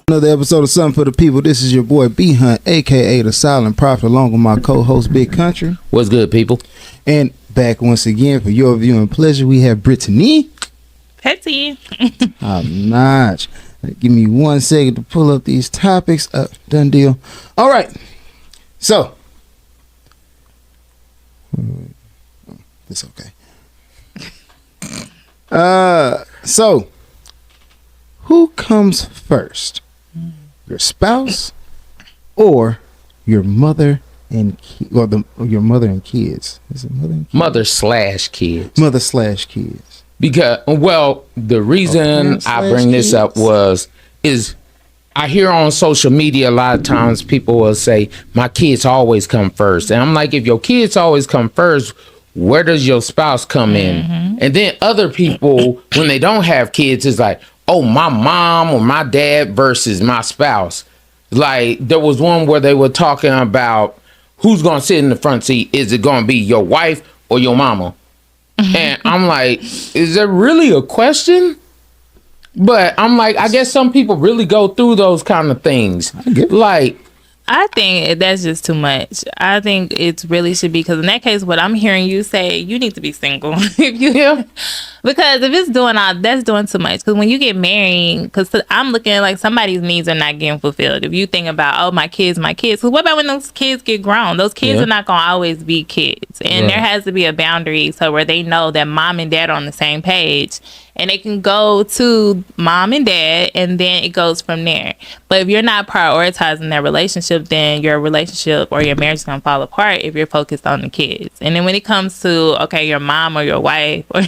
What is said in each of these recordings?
Another episode of Something for the People. This is your boy B Hunt, aka the Silent Prophet, along with my co-host Big Country. What's good, people? And back once again for your viewing pleasure, we have Brittany. Petty. Top notch. Give me 1 second to pull up these topics. Done deal. All right. So, it's okay. So, who comes first? Your spouse or your mother and your mother and kids? Is it mother and kids? Mother/kids. Mother/kids. Because, well, the reason I bring this up is I hear on social media a lot of times people will say, my kids always come first. And I'm like, if your kids always come first, where does your spouse come in? And then other people, when they don't have kids, is like, oh, my mom or my dad versus my spouse. Like, there was one where they were talking about who's going to sit in the front seat. Is it going to be your wife or your mama? And I'm like, is there really a question? But I'm like, I guess some people really go through those kind of things. Like, I think that's just too much. I think it really should be, because in that case, what I'm hearing you say, you need to be single. Because if it's doing all, that's doing too much. Because when you get married, because I'm looking at like somebody's needs are not getting fulfilled. If you think about, oh, my kids. Because what about when those kids get grown? Those kids are not going to always be kids. And there has to be a boundary so where they know that mom and dad are on the same page. And they can go to mom and dad, and then it goes from there. But if you're not prioritizing that relationship, then your relationship or your marriage is going to fall apart if you're focused on the kids. And then when it comes to, okay, your mom or your wife or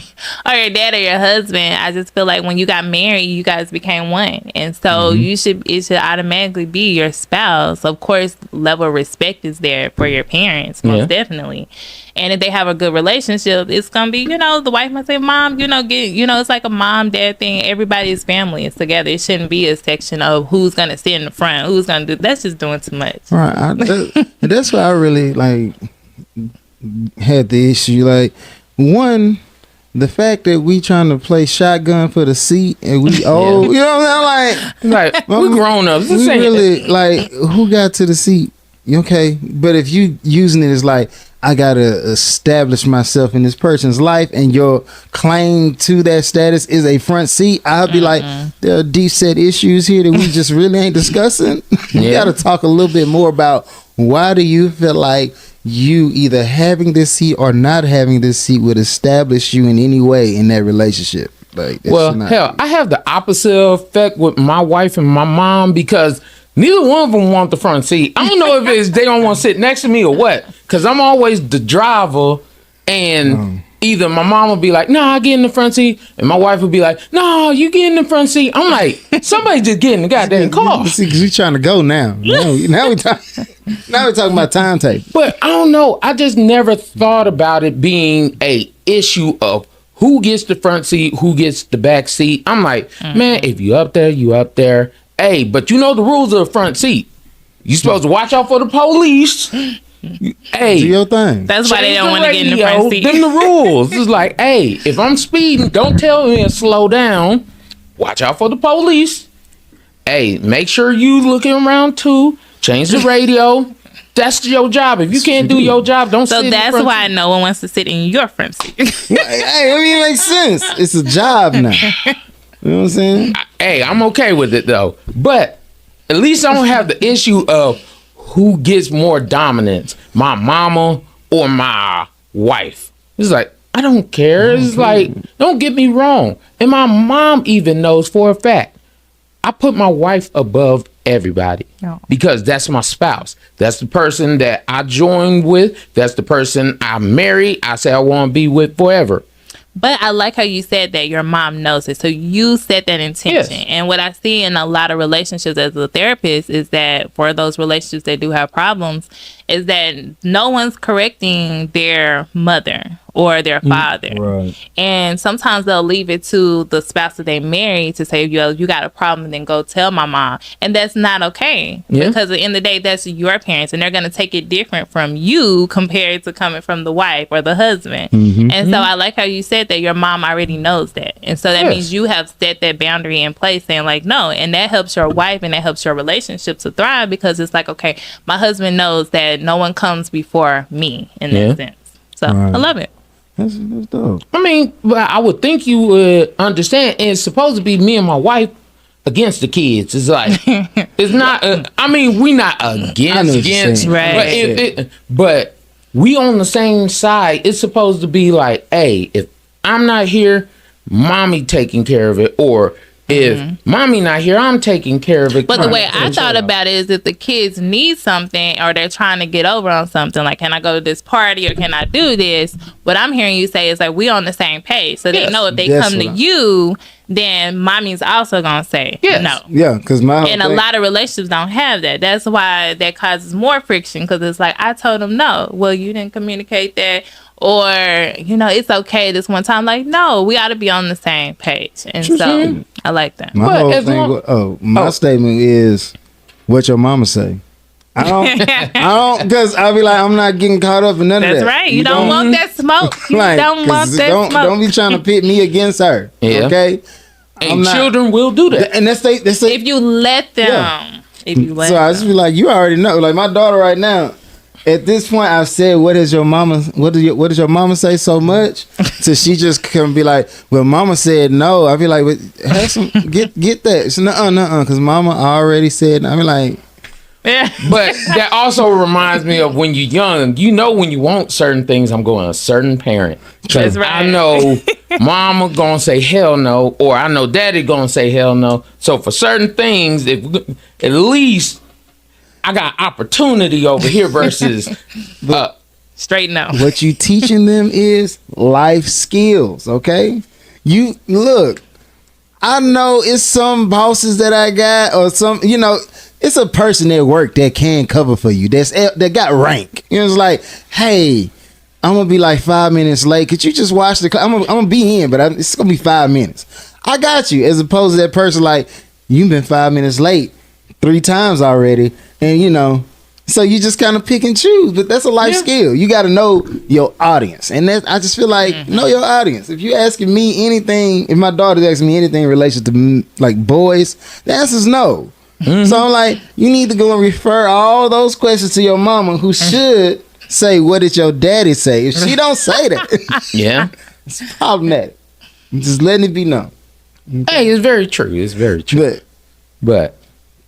your dad or your husband, I just feel like when you got married, you guys became one. And so it should automatically be your spouse. Of course, level of respect is there for your parents, most definitely. And if they have a good relationship, it's going to be, the wife might say, mom, it's like a mom, dad thing. Everybody is family. It's together. It shouldn't be a section of who's going to sit in the front, who's going to do. That's just doing too much. Right. That's why I really, had the issue. Like, one, the fact that we trying to play shotgun for the seat and we old, you know what I'm saying? Like we grown ups. We really, who got to the seat? Okay. But if you using it as like, I gotta establish myself in this person's life, and your claim to that status is a front seat, I'll be like, there are deep set issues here that we just really ain't discussing. We gotta talk a little bit more about why do you feel like you either having this seat or not having this seat would establish you in any way in that relationship. Hell, I have the opposite effect with my wife and my mom, because neither one of them want the front seat. I don't know if it's they don't want to sit next to me or what, because I'm always the driver, and either my mom will be like, "No, I get in the front seat," and my wife will be like, "No, you get in the front seat." I'm like, somebody just get in the goddamn car. See, because we trying to go now. Now we talking about timetable. But I don't know. I just never thought about it being a issue of who gets the front seat, who gets the back seat. I'm like, man, if you up there, you up there. Hey, but you know the rules of the front seat. You supposed to watch out for the police. Hey, do your thing. That's why they don't want to get in the front seat. Them the rules. It's like, hey, if I'm speeding, don't tell me to slow down. Watch out for the police. Hey, make sure you looking around too. Change the radio. That's your job. If you can't do your job, don't sit in the front seat. So that's why no one wants to sit in your front seat. Hey, it makes sense. It's a job now. You know what I'm saying? Hey, I'm okay with it though. But at least I don't have the issue of who gets more dominance, my mama or my wife. It's like, I don't care. It's like, don't get me wrong. And my mom even knows for a fact, I put my wife above everybody because that's my spouse. That's the person that I joined with. That's the person I married. I say I want to be with forever. But I like how you said that your mom knows it. So you set that intention. Yes. And what I see in a lot of relationships as a therapist is that for those relationships that do have problems, is that no one's correcting their mother or their father. Right. And sometimes they'll leave it to the spouse that they marry to say, you got a problem, then go tell my mom. And that's not okay. Yeah. Because at the end of the day, that's your parents, and they're going to take it different from you compared to coming from the wife or the husband. And so I like how you said that your mom already knows that. And so that means you have set that boundary in place, saying like, no. And that helps your wife and that helps your relationship to thrive, because it's like, okay, my husband knows that no one comes before me in that sense. So I love it. That's dope. I mean, I would think you would understand. And it's supposed to be me and my wife against the kids. It's like, it's not, I mean, we not against, right. But we on the same side. It's supposed to be like, hey, if I'm not here, mommy taking care of it, or if mommy not here, I'm taking care of it. But the way I thought about it is, if the kids need something or they're trying to get over on something, like, can I go to this party or can I do this? What I'm hearing you say is like, we on the same page. So they know if they come to you, then mommy's also going to say no. Yeah, because and a lot of relationships don't have that. That's why that causes more friction, because it's like, I told them no. Well, you didn't communicate that. Or, it's okay this one time. Like, no, we ought to be on the same page. And so I like that. My whole thing, statement is what your mama say. I don't, because I'll be like, I'm not getting caught up in none of that. That's right. You don't want that smoke. You don't want that smoke. Don't be trying to pit me against her. Yeah. Okay? And children will do that. And that's if you let them. Yeah. If you let them. I just be like, you already know. Like my daughter right now, at this point, I've said, what does your mama say so much? So she just can be like, well, mama said no. I be like, well, have some, get that. So, nuh-uh, because mama already said, I be like, yeah. But that also reminds me of when you're young, when you want certain things, I'm going a certain parent. That's right. I know mama gonna say hell no, or I know daddy gonna say hell no. So for certain things, if at least I got opportunity over here versus straight no. What you teaching them is life skills, okay? You look, I know it's some bosses that I got, or some, it's a person at work that can cover for you. That got rank. It's like, hey, I'm gonna be like 5 minutes late. Could you just watch the? I'm gonna be in, but it's gonna be 5 minutes. I got you. As opposed to that person like, you've been 5 minutes late 3 times already, and so you just kind of pick and choose. But that's a life skill. You got to know your audience, and I just feel like know your audience. If you asking me anything, if my daughter's asking me anything in relation to like boys, the answer's no. So I'm like, you need to go and refer all those questions to your mama, who should say, what did your daddy say? If she don't say that, it's problematic. Just letting it be known. Hey, it's very true. It's very true. But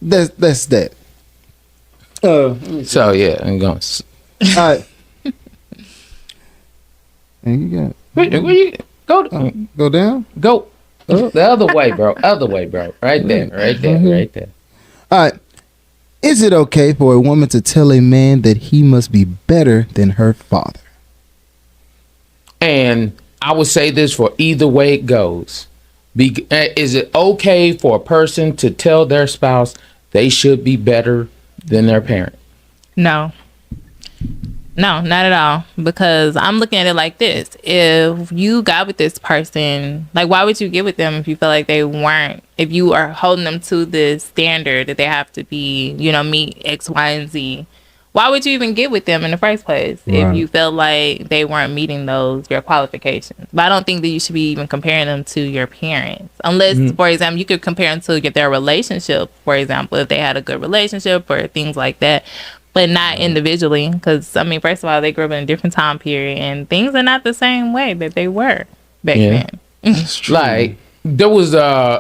that's that. So yeah, I'm going. All right. And you got where you go? Go down. Go the other way, bro. Other way, bro. Right there. Right there. Right there. All right. Is it okay for a woman to tell a man that he must be better than her father? And I would say this for either way it goes. Is it okay for a person to tell their spouse they should be better than their parent? No, not at all. Because I'm looking at it like this. If you got with this person, like, why would you get with them if you feel like they weren't, if you are holding them to the standard that they have to be, meet X, Y, and Z? Why would you even get with them in the first place if you felt like they weren't meeting your qualifications? But I don't think that you should be even comparing them to your parents. Unless, for example, you could compare them to their relationship, for example, if they had a good relationship or things like that. But not individually, because, first of all, they grew up in a different time period, and things are not the same way that they were back then. Like, there was,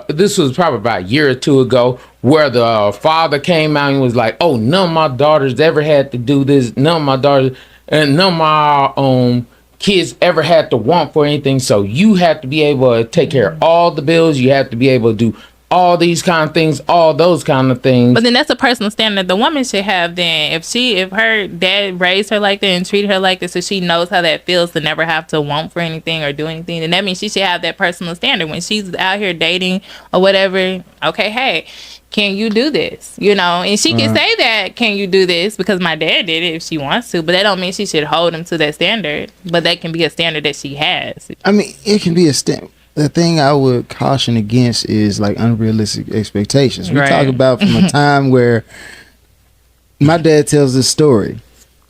this was probably about a year or two ago, where the father came out and was like, oh, none of my daughters ever had to do this. None of my daughters, and none of my kids ever had to want for anything. So you have to be able to take care of all the bills. You have to be able to do all these kind of things, all those kind of things. But then that's a personal standard the woman should have. Then if her dad raised her like that and treated her like this, so she knows how that feels to never have to want for anything or do anything, then that means she should have that personal standard when she's out here dating or whatever. Okay, hey, can you do this? You know, and she can say that, can you do this? Because my dad did it if she wants to, but that don't mean she should hold him to that standard. But that can be a standard that she has. I mean, it can be a standard. The thing I would caution against is like unrealistic expectations. We talk about from a time where my dad tells this story.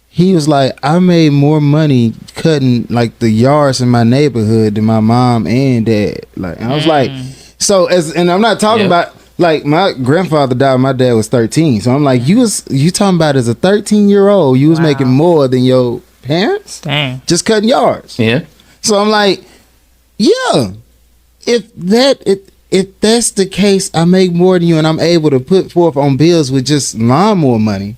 He was like, I made more money cutting like the yards in my neighborhood than my mom and dad. Like, and I was like, so and I'm not talking about like my grandfather died when my dad was 13. So I'm like, you talking about as a 13-year-old, you was making more than your parents? Dang. Just cutting yards. Yeah. So I'm like, yeah. If that's the case, I make more than you and I'm able to put forth on bills with just lawnmower money,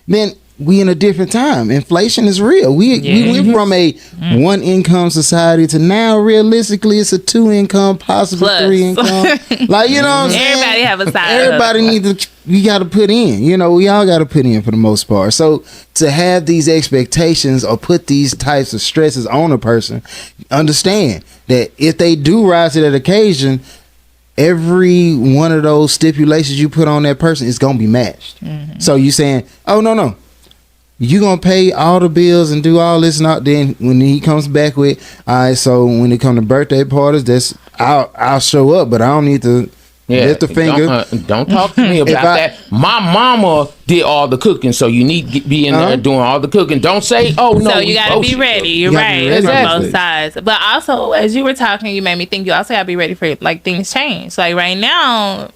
then we in a different time. Inflation is real. We went from a one income society to now realistically it's a 2 income, possibly Plus. 3 income. Like, you know what I'm saying? Everybody have a side. Everybody we got to put in. You know, we all got to put in for the most part. So to have these expectations or put these types of stresses on a person, understand that if they do rise to that occasion, every one of those stipulations you put on that person is gonna be matched. So you saying, oh no, you gonna pay all the bills and do all this, not then when he comes back with, all right, so when it come to birthday parties, I'll show up, but I don't need to lift the finger. Don't talk to me about that. My mama did all the cooking, so you need to be in there doing all the cooking. Don't say, oh no. So you gotta be ready. You're right. On both sides. But also, as you were talking, you made me think you also gotta be ready for like things change. Like right now,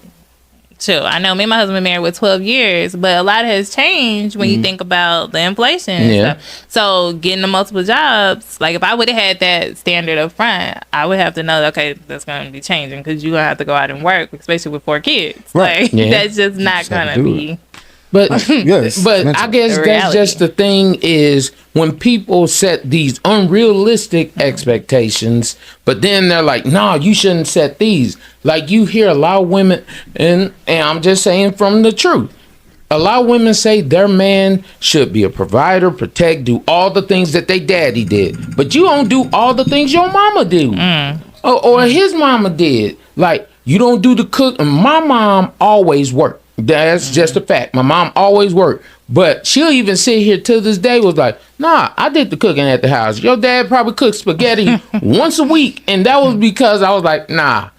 chill. I know me and my husband been married with 12 years, but a lot has changed when you think about the inflation and stuff. So getting the multiple jobs, like if I would have had that standard up front, I would have to know, okay, that's going to be changing because you're going to have to go out and work, especially with 4 kids. Right. Like, that's just not going to be... But I guess that's just the thing is when people set these unrealistic expectations, but then they're like, no, you shouldn't set these. Like you hear a lot of women, and I'm just saying from the truth, a lot of women say their man should be a provider, protect, do all the things that they daddy did. But you don't do all the things your mama do. Or his mama did. Like you don't do the cook. And my mom always worked. That's just a fact. My mom always worked. But she'll even sit here to this day was like, nah, I did the cooking at the house. Your dad probably cooked spaghetti once a week. And that was because I was like, nah,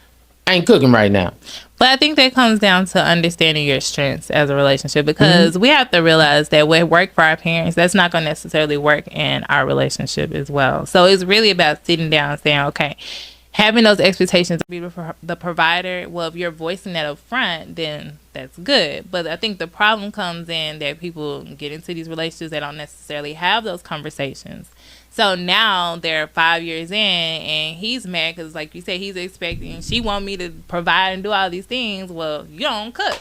I ain't cooking right now. But I think that comes down to understanding your strengths as a relationship because we have to realize that what worked for our parents, that's not going to necessarily work in our relationship as well. So it's really about sitting down and saying, okay, having those expectations to be the provider, well, if you're voicing that up front, then that's good. But I think the problem comes in that people get into these relationships that don't necessarily have those conversations. So now they're 5 years in and he's mad because, like you said, he's expecting, she want me to provide and do all these things. Well, you don't cook.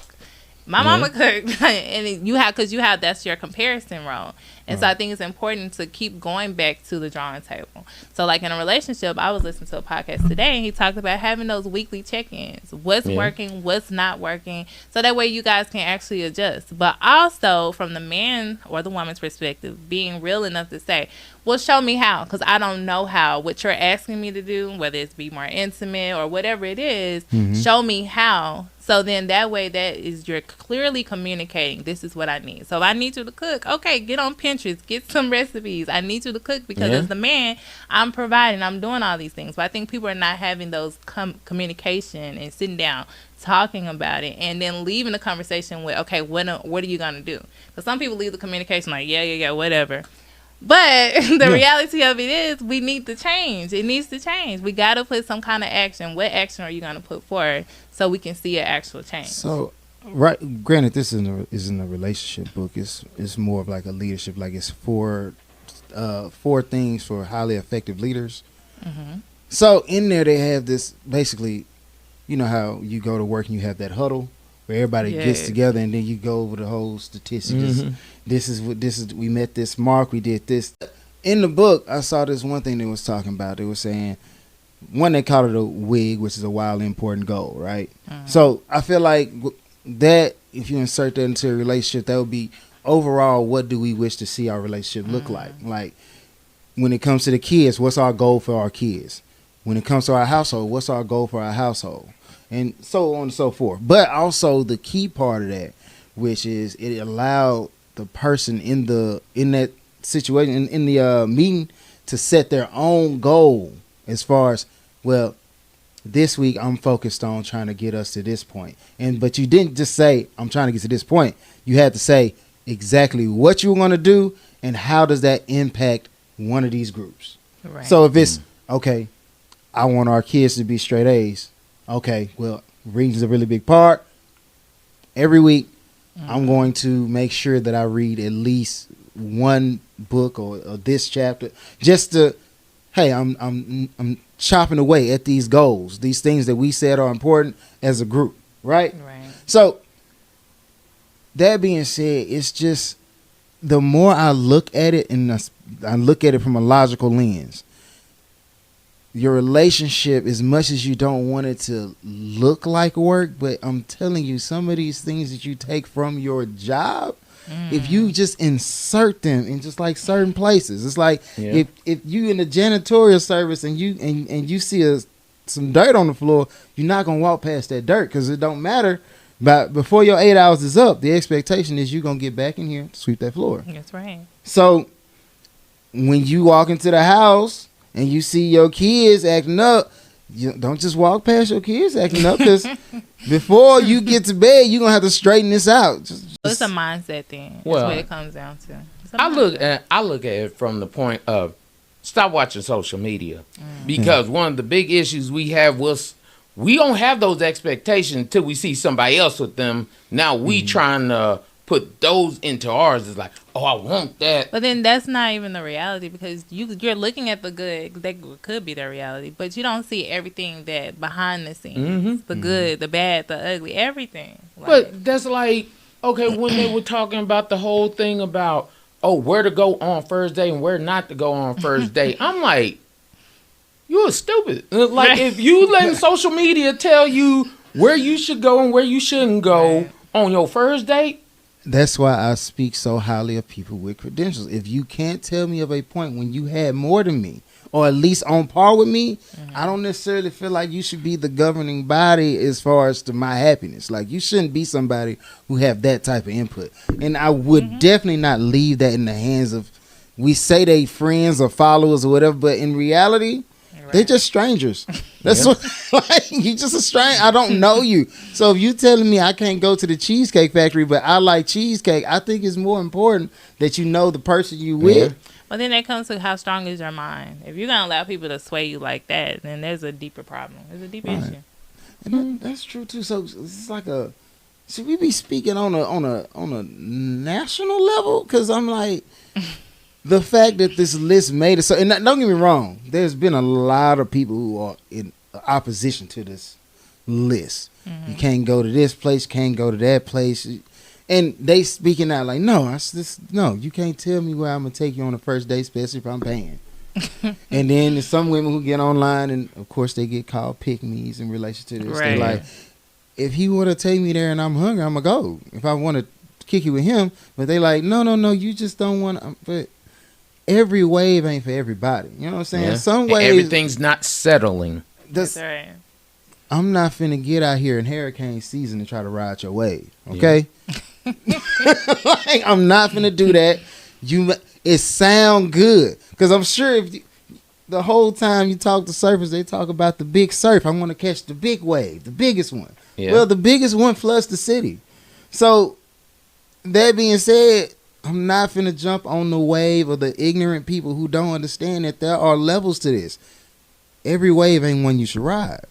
My mama cooked. And that's your comparison role. And so I think it's important to keep going back to the drawing table. So like in a relationship, I was listening to a podcast today and he talked about having those weekly check-ins. What's working, what's not working. So that way you guys can actually adjust. But also from the man or the woman's perspective, being real enough to say, well, show me how, because I don't know how. What you're asking me to do, whether it's be more intimate or whatever it is, show me how. So then that way you're clearly communicating, this is what I need. So if I need you to cook, okay, get on Pinterest, get some recipes. I need you to cook because as the man, I'm providing, I'm doing all these things. But I think people are not having those communication and sitting down, talking about it, and then leaving the conversation with, okay, what are you going to do? Because some people leave the communication like, yeah, whatever. But the reality of it is we need to change. It needs to change. We got to put some kind of action. What action are you going to put forward so we can see an actual change? So, right. Granted, this isn't a relationship book. It's more of like a leadership. Like it's four things for highly effective leaders. So in there they have this basically, you know how you go to work and you have that huddle where everybody gets together and then you go over the whole statistics. This is we met this mark, we did this. In the book, I saw this one thing they was talking about. They were saying one, they call it a WIG, which is a wildly important goal, right? So I feel like that if you insert that into a relationship, that would be overall, what do we wish to see our relationship look like? Like, when it comes to the kids, what's our goal for our kids? When it comes to our household, what's our goal for our household? And so on and so forth. But also the key part of that, which is it allowed the person in that situation, in the meeting, to set their own goal as far as, well, this week I'm focused on trying to get us to this point. But you didn't just say, I'm trying to get to this point. You had to say exactly what you were going to do and how does that impact one of these groups. Right. So if it's, okay, I want our kids to be straight A's. Okay, well, reading's a really big part. Every week, I'm going to make sure that I read at least one book or this chapter, just to, hey, I'm chopping away at these goals, these things that we said are important as a group, right? Right. So that being said, it's just the more I look at it, and I look at it from a logical lens, your relationship, as much as you don't want it to look like work, but I'm telling you, some of these things that you take from your job, if you just insert them in just like certain places, it's like if you in the janitorial service and you see some dirt on the floor, you're not gonna walk past that dirt because it don't matter. But before your 8 hours is up, the expectation is you're gonna get back in here to sweep that floor. That's right. So when you walk into the house and you see your kids acting up, you don't just walk past your kids acting up, because before you get to bed, you're going to have to straighten this out. It's a mindset thing. Well, that's what it comes down to. I look at it from the point of stop watching social media, because one of the big issues we have was we don't have those expectations until we see somebody else with them. Now we trying to put those into ours. It's like, oh, I want that. But then that's not even the reality, because you're looking at the good. That could be the reality, but you don't see everything that behind the scenes, the good, the bad, the ugly, everything. But that's like, okay, when they were talking about the whole thing about, oh, where to go on first day and where not to go on first day, I'm like, you're stupid. Like, if you letting social media tell you where you should go and where you shouldn't go on your first date. That's why I speak so highly of people with credentials. If you can't tell me of a point when you had more than me, or at least on par with me, I don't necessarily feel like you should be the governing body as far as to my happiness. Like, you shouldn't be somebody who have that type of input. And I would definitely not leave that in the hands of, we say they friends or followers or whatever, but in reality, they're just strangers. That's what, like, you just a stranger. I don't know you. So if you telling me I can't go to the Cheesecake Factory, but I like cheesecake, I think it's more important that you know the person you with. Well, then that comes to how strong is your mind. If you're gonna allow people to sway you like that, then there's a deeper problem. There's a deeper issue. And that's true too. So it's like should we be speaking on a national level? Because I'm like. The fact that this list made it so, and don't get me wrong, there's been a lot of people who are in opposition to this list. You can't go to this place, can't go to that place, and they speaking out like, no, you can't tell me where I'm gonna take you on the first date, especially if I'm paying. And then there's some women who get online, and of course they get called pick-me's in relation to this. They're like, if he want to take me there and I'm hungry, I'm gonna go. If I want to kick it with him, but they like, no, you just don't want to. But every wave ain't for everybody. You know what I'm saying? Yeah. Some waves, everything's not settling. That's right. I'm not finna get out here in hurricane season and try to ride your wave. Okay? Yeah. Like, I'm not finna do that. It sound good. Because I'm sure if the whole time you talk to surfers, they talk about the big surf. I want to catch the big wave, the biggest one. Yeah. Well, the biggest one floods the city. So, that being said, I'm not finna jump on the wave of the ignorant people who don't understand that there are levels to this. Every wave ain't one you should ride.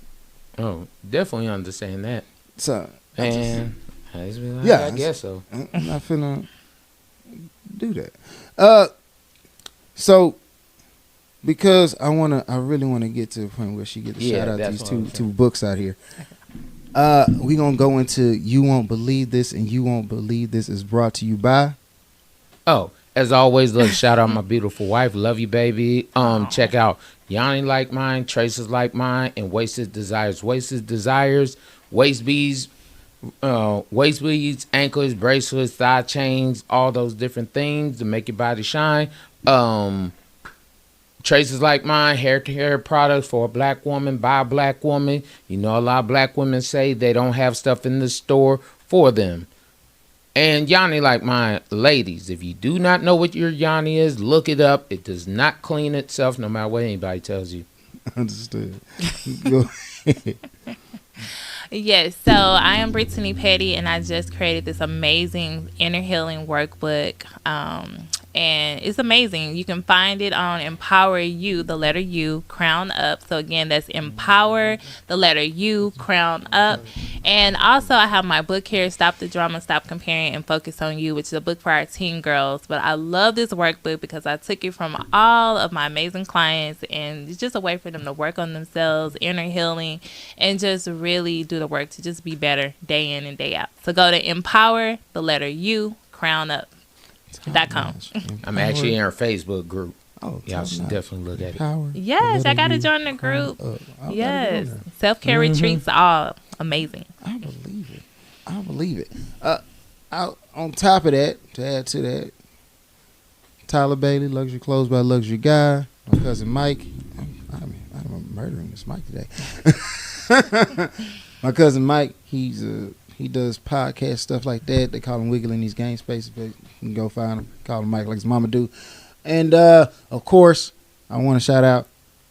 Oh, definitely understand that. So, and I guess so. I'm not finna do that. So, because I really want to get to the point where she gets a shout out these two books out here. We gonna go into You Won't Believe This and You Won't Believe This is brought to you by. Oh, as always, let's shout out my beautiful wife. Love you, baby. Check out Yanni like mine, Traces like mine, and Wasted Desires. Wasted Desires, waist beads, anklets, bracelets, thigh chains, all those different things to make your body shine. Traces like mine, hair to hair products for a black woman by a black woman. You know, a lot of black women say they don't have stuff in the store for them. And Yanni like mine, ladies, if you do not know what your Yanni is, look it up. It does not clean itself no matter what anybody tells you. Understood. Go ahead. Yes, so I am Brittany Petty, and I just created this amazing inner healing workbook. And it's amazing. You can find it on Empower You, the letter U, Crown Up. So again, that's Empower, the letter U, Crown Up. And also I have my book here, Stop the Drama, Stop Comparing, and Focus on You, which is a book for our teen girls. But I love this workbook because I took it from all of my amazing clients, and it's just a way for them to work on themselves, inner healing, and just really do the work to just be better day in and day out. So go to Empower, the letter U, Crown Up. .com. I'm actually in our Facebook group. Oh, y'all should definitely look at it. Yes, I gotta join the group. Yes, self-care retreats are all amazing. I believe it. On top of that, to add to that, Tyler Bailey, Luxury Clothes by Luxury Guy. My cousin Mike. I'm murdering this Mike today. My cousin Mike, he does podcast stuff like that. They call him Wiggle in these game spaces, but you can go find him. Call him Mike like his mama do. And of course, I want to shout out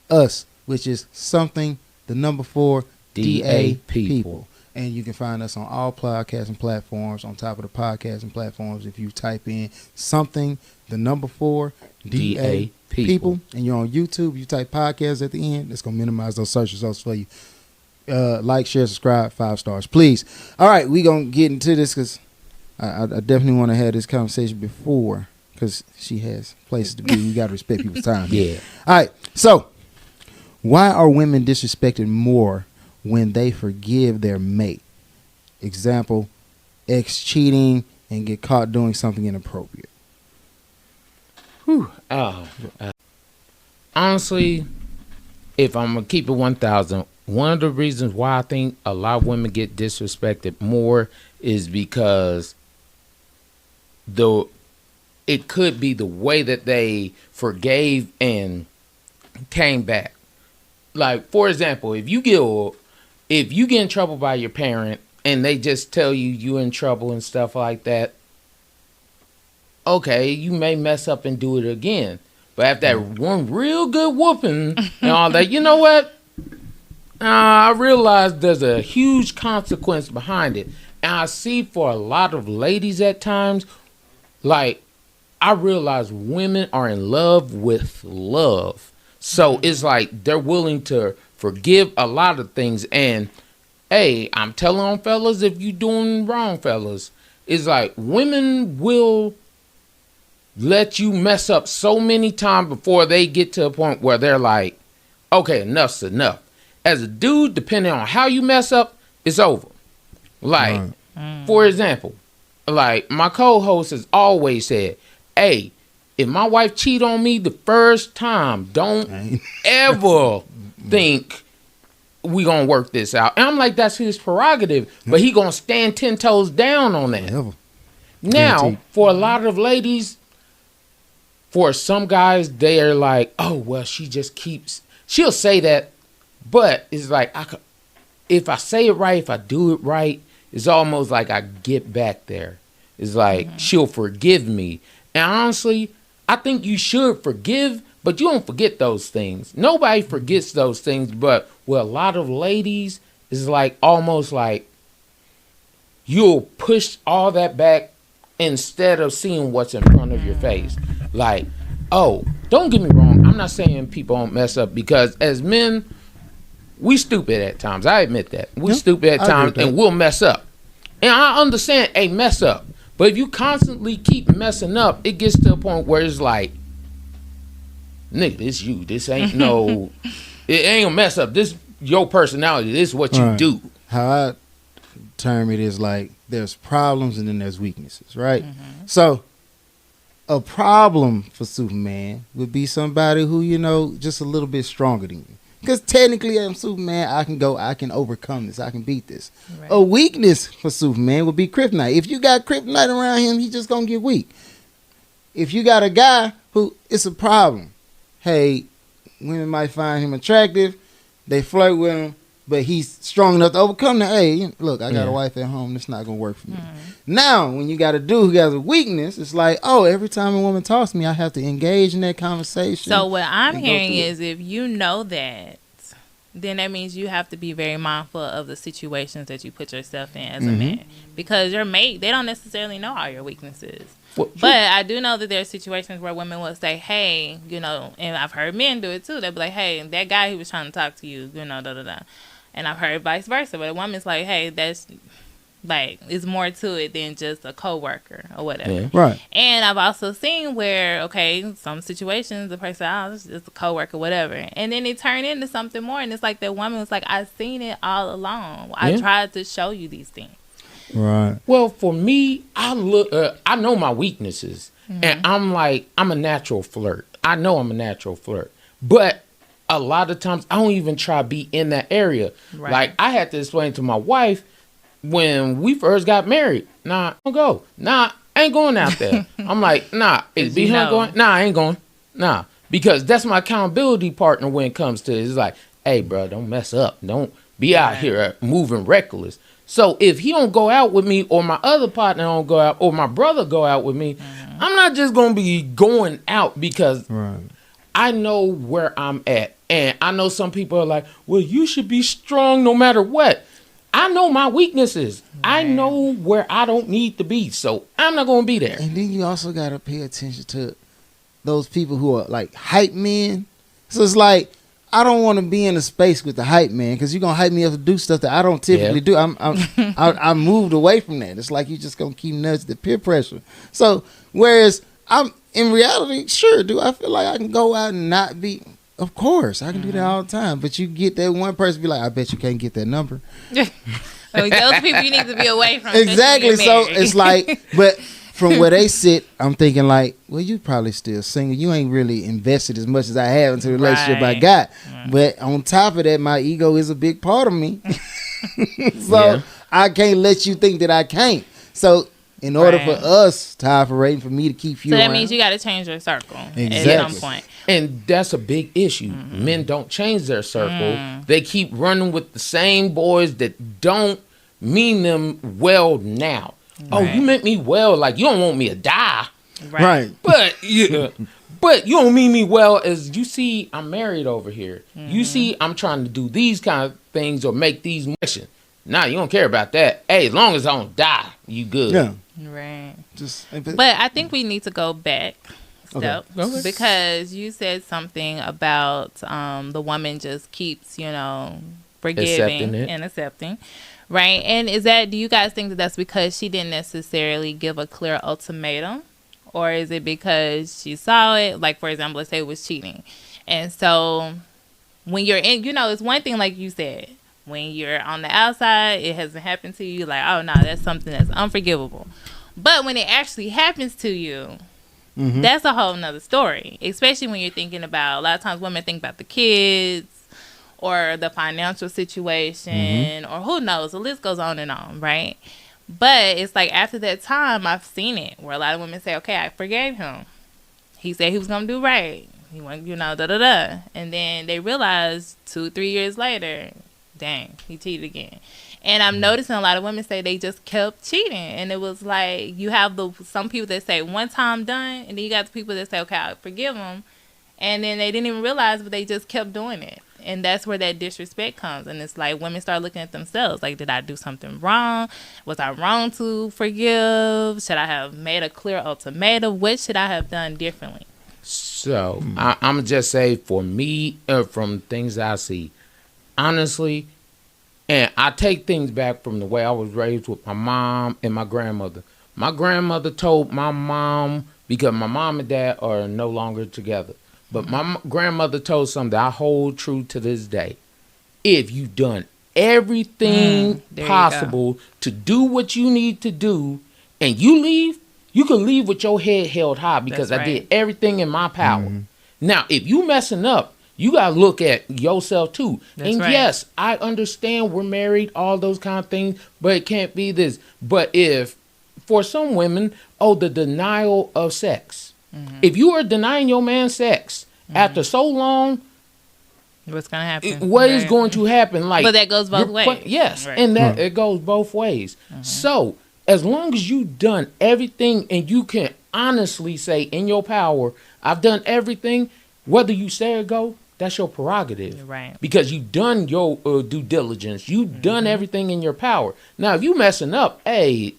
us, which is something the number 4 DA people. And you can find us on all podcasting platforms. On top of the podcasting platforms, if you type in something the number 4 DA people, and you're on YouTube, you type podcast at the end. It's gonna minimize those search results for you. Like, share, subscribe, 5 stars, please. All right, we gonna get into this because I definitely want to have this conversation before, because she has places to be. You gotta respect people's time. Yeah. All right. So, why are women disrespected more when they forgive their mate? Example: ex cheating and get caught doing something inappropriate. Honestly, if I'm gonna keep it 1,000. One of the reasons why I think a lot of women get disrespected more is because it could be the way that they forgave and came back. Like, for example, if you get in trouble by your parent and they just tell you're in trouble and stuff like that, okay, you may mess up and do it again. But after that one real good whooping and all that, you know what? I realize there's a huge consequence behind it. And I see for a lot of ladies at times, like, I realize women are in love with love. So it's like they're willing to forgive a lot of things. And, hey, I'm telling on fellas, if you doing wrong, fellas, it's like women will let you mess up so many times before they get to a point where they're like, okay, enough's enough. As a dude, depending on how you mess up, it's over. Like, for example, like my co-host has always said, hey, if my wife cheat on me the first time, don't ever think we gonna work this out. And I'm like, that's his prerogative, but he gonna stand 10 toes down on that. Ever. Now, for a lot of ladies, for some guys, they are like, oh, well, she'll say that. But it's like, if I say it right, if I do it right, it's almost like I get back there. It's like she'll forgive me. And honestly, I think you should forgive, but you don't forget those things. Nobody forgets those things. But with a lot of ladies, it's like almost like you'll push all that back instead of seeing what's in front of your face. Like, oh, don't get me wrong. I'm not saying people don't mess up, because as men, we stupid at times. I admit that. We stupid at times and we'll mess up. And I understand a mess up. But if you constantly keep messing up, it gets to a point where it's like, nigga, this you. This ain't no, it ain't a mess up. This your personality. This is what you do. How I term it is like there's problems and then there's weaknesses, right? So a problem for Superman would be somebody who, you know, just a little bit stronger than you. Because technically, I'm Superman. I can overcome this. I can beat this. Right. A weakness for Superman would be kryptonite. If you got kryptonite around him, he's just gonna get weak. If you got a guy who, it's a problem. Hey, women might find him attractive. They flirt with him, but he's strong enough to overcome that. Hey, look, I got a wife at home. That's not gonna work for me. Now, when you got a dude who has a weakness, it's like, oh, every time a woman talks to me, I have to engage in that conversation. So what I'm hearing is, if you know that, then that means you have to be very mindful of the situations that you put yourself in as a man, because your mate, they don't necessarily know all your weaknesses. But I do know that there are situations where women will say, hey, you know, and I've heard men do it too. They'll be like, hey, that guy who was trying to talk to you, you know, da-da-da. And I've heard vice versa. But a woman's like, hey, that's like, it's more to it than just a coworker or whatever. Yeah. Right. And I've also seen where, okay, some situations, the person, oh, it's just a coworker, whatever. And then it turned into something more. And it's like that woman was like, I've seen it all along. I tried to show you these things. Right. Well, for me, I know my weaknesses, and I'm a natural flirt. I know I'm a natural flirt, but a lot of times I don't even try to be in that area. Right. Like, I had to explain to my wife when we first got married. Nah, don't go. Nah, I ain't going out there. I'm like, nah, is be her going? Nah, I ain't going. Nah, because that's my accountability partner when it comes to it. It's like, hey, bro, don't mess up. Don't be out here moving reckless. So if he don't go out with me, or my other partner don't go out, or my brother go out with me, I'm not just going to be going out because I know where I'm at. And I know some people are like, well, you should be strong no matter what. I know my weaknesses. I know where I don't need to be. So I'm not going to be there. And then you also got to pay attention to those people who are like hype men. So it's like, I don't want to be in a space with the hype man, because you're gonna hype me up to do stuff that I don't typically do. I moved away from that. It's like you just gonna keep nudging the peer pressure. So whereas I'm in reality, sure, do I feel like I can go out and not be? Of course, I can do that all the time. But you get that one person be like, I bet you can't get that number. Those people you need to be away from. Exactly. So it's like, but from where they sit, I'm thinking like, well, you probably still single. You ain't really invested as much as I have into the relationship I got. But on top of that, my ego is a big part of me. So I can't let you think that I can't. So in order for us to operate, for me to keep you so that around, means you got to change your circle at some point. And that's a big issue. Men don't change their circle. They keep running with the same boys that don't mean them well now. Right. Oh, you meant me well, like you don't want me to die. Right. But but you don't mean me well as you see I'm married over here. You see I'm trying to do these kind of things or make these missions. Nah, you don't care about that. Hey, as long as I don't die, you good. Yeah. Right. But I think we need to go back step because you said something about the woman just keeps, you know, forgiving and accepting. Right. And do you guys think that that's because she didn't necessarily give a clear ultimatum? Or is it because she saw it? Like, for example, let's say it was cheating. And so when you're in, you know, it's one thing, like you said, when you're on the outside, it hasn't happened to you. Like, oh, no, that's something that's unforgivable. But when it actually happens to you, that's a whole nother story. Especially when you're thinking about, a lot of times women think about the kids, or the financial situation, or who knows, the list goes on and on, right? But it's like after that time, I've seen it where a lot of women say, okay, I forgave him. He said he was going to do right. He went, you know, da-da-da. And then they realize 2-3 years later, dang, he cheated again. And I'm noticing a lot of women say they just kept cheating. And it was like, you have some people that say one time done, and then you got the people that say, okay, I'll forgive him. And then they didn't even realize, but they just kept doing it. And that's where that disrespect comes. And it's like women start looking at themselves. Like, did I do something wrong? Was I wrong to forgive? Should I have made a clear ultimatum? What should I have done differently? So, I'm going to just say, for me, from things I see, honestly, and I take things back from the way I was raised with my mom and my grandmother. My grandmother told my mom, because my mom and dad are no longer together, but my grandmother told something that I hold true to this day. If you've done everything possible to do what you need to do and you leave, You could leave with your head held high because I did everything in my power. Now, if you messing up, you got to look at yourself too. Yes, I understand we're married, all those kind of things, but it can't be this. But if, for some women, the denial of sex. If you are denying your man sex after so long, what's going to happen? What is going to happen? Like, but that goes both ways. Yes, and that it goes both ways. So, as long as you've done everything and you can honestly say in your power, I've done everything, whether you say or go, that's your prerogative. Right. Because you've done your due diligence. You've done everything in your power. Now, if you messing up, hey,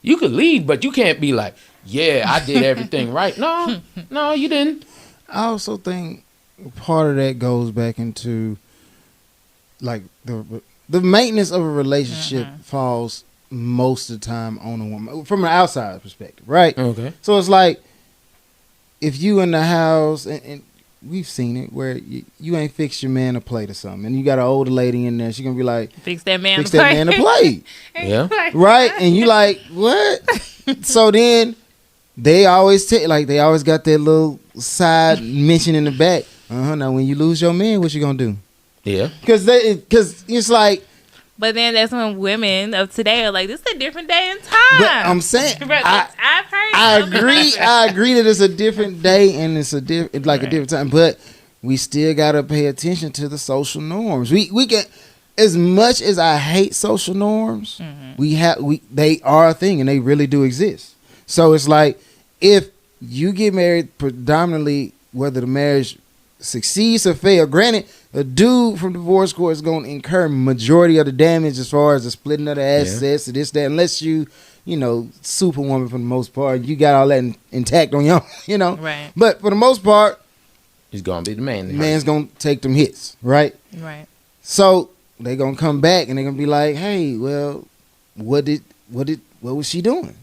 you could leave, but you can't be like, yeah, I did everything right. No, you didn't. I also think part of that goes back into, like, the maintenance of a relationship falls most of the time on a woman from an outside perspective, right? Okay. So it's like, if you in the house, and we've seen it where you ain't fixed your man a plate or something, and you got an older lady in there, she gonna be like, fix that man a plate. Yeah. Right? And you like, what? So then they always they always got that little side mention in the back. Now when you lose your man, what you gonna do? Yeah. Because it's like. But then that's when women of today are like, this is a different day and time. But I'm saying, I've heard. I agree. I agree that it's a different day and it's a different time. But we still gotta pay attention to the social norms. We can, as much as I hate social norms, they are a thing and they really do exist. So it's like, if you get married predominantly, whether the marriage succeeds or fail, granted, a dude from divorce court is going to incur majority of the damage as far as the splitting of the assets, this, that, unless you superwoman for the most part, you got all that intact on your, Right. But for the most part, he's going to be the man. The man's going to take them hits, right? Right. So they're going to come back and they're going to be like, hey, well, what was she doing?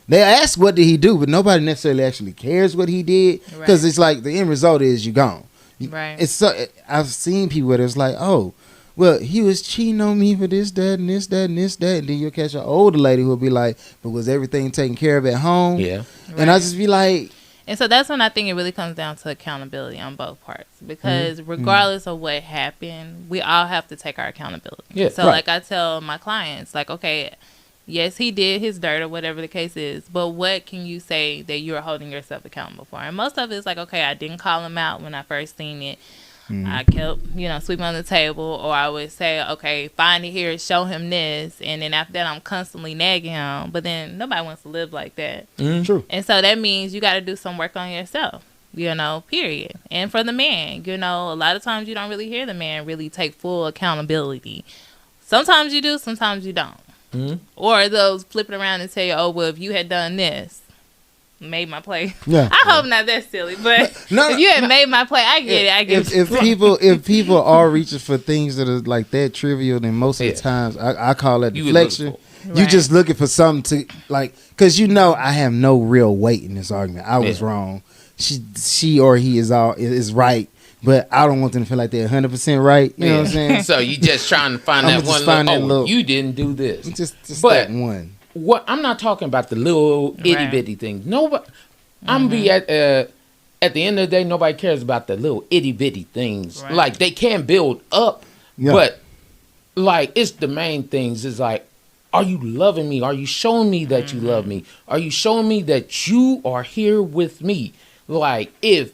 They ask what did he do, but nobody necessarily actually cares what he did, because it's like the end result is you gone. Right. It's so, I've seen people where it's like, oh, well, he was cheating on me for this, that, and this, that, and this, that, and then you'll catch an older lady who'll be like, but was everything taken care of at home? Yeah. And I just be like, and so that's when I think it really comes down to accountability on both parts, because regardless of what happened, we all have to take our accountability. Yeah. So like I tell my clients, like, okay, yes, he did his dirt or whatever the case is, but what can you say that you're holding yourself accountable for? And most of it is like, okay, I didn't call him out when I first seen it. I kept, sweeping on the table, or I would say, okay, find it here, show him this, and then after that, I'm constantly nagging him. But then nobody wants to live like that. True. And so that means you got to do some work on yourself, period. And for the man, a lot of times you don't really hear the man really take full accountability. Sometimes you do, sometimes you don't. Or they'll flip it around and tell you, oh, well, if you had done this, made my play. Yeah. I hope not that silly, but if you had made my play, I get it. I get it. If people are reaching for things that are like that trivial, then most of the times I call it deflection. You just looking for something to like, because I have no real weight in this argument. I was wrong. She or he is right. But I don't want them to feel like they're 100% right. You know what I'm saying? So you just trying to find that one little, you didn't do this. Just that one. What I'm not talking about the little itty bitty things. Nobody, I'm be at the end of the day, nobody cares about the little itty bitty things. Right. Like they can build up, but like it's the main things. Is like, are you loving me? Are you showing me that you love me? Are you showing me that you are here with me? Like if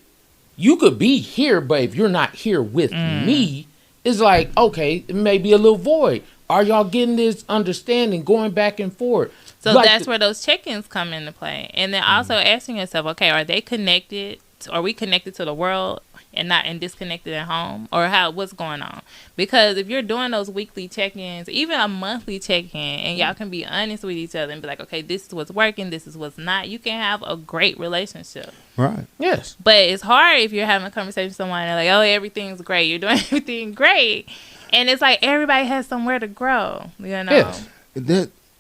you could be here, but if you're not here with me, it's like, okay, it may be a little void. Are y'all getting this understanding going back and forth? So like that's where those check-ins come into play. And then also asking yourself, okay, are they connected? Are we connected to the world and disconnected at home? Or what's going on? Because if you're doing those weekly check-ins, even a monthly check-in, and y'all can be honest with each other and be like, okay, this is what's working, this is what's not, you can have a great relationship. Right. Yes. But it's hard if you're having a conversation with someone and they're like, oh, everything's great. You're doing everything great. And it's like everybody has somewhere to grow, Yes.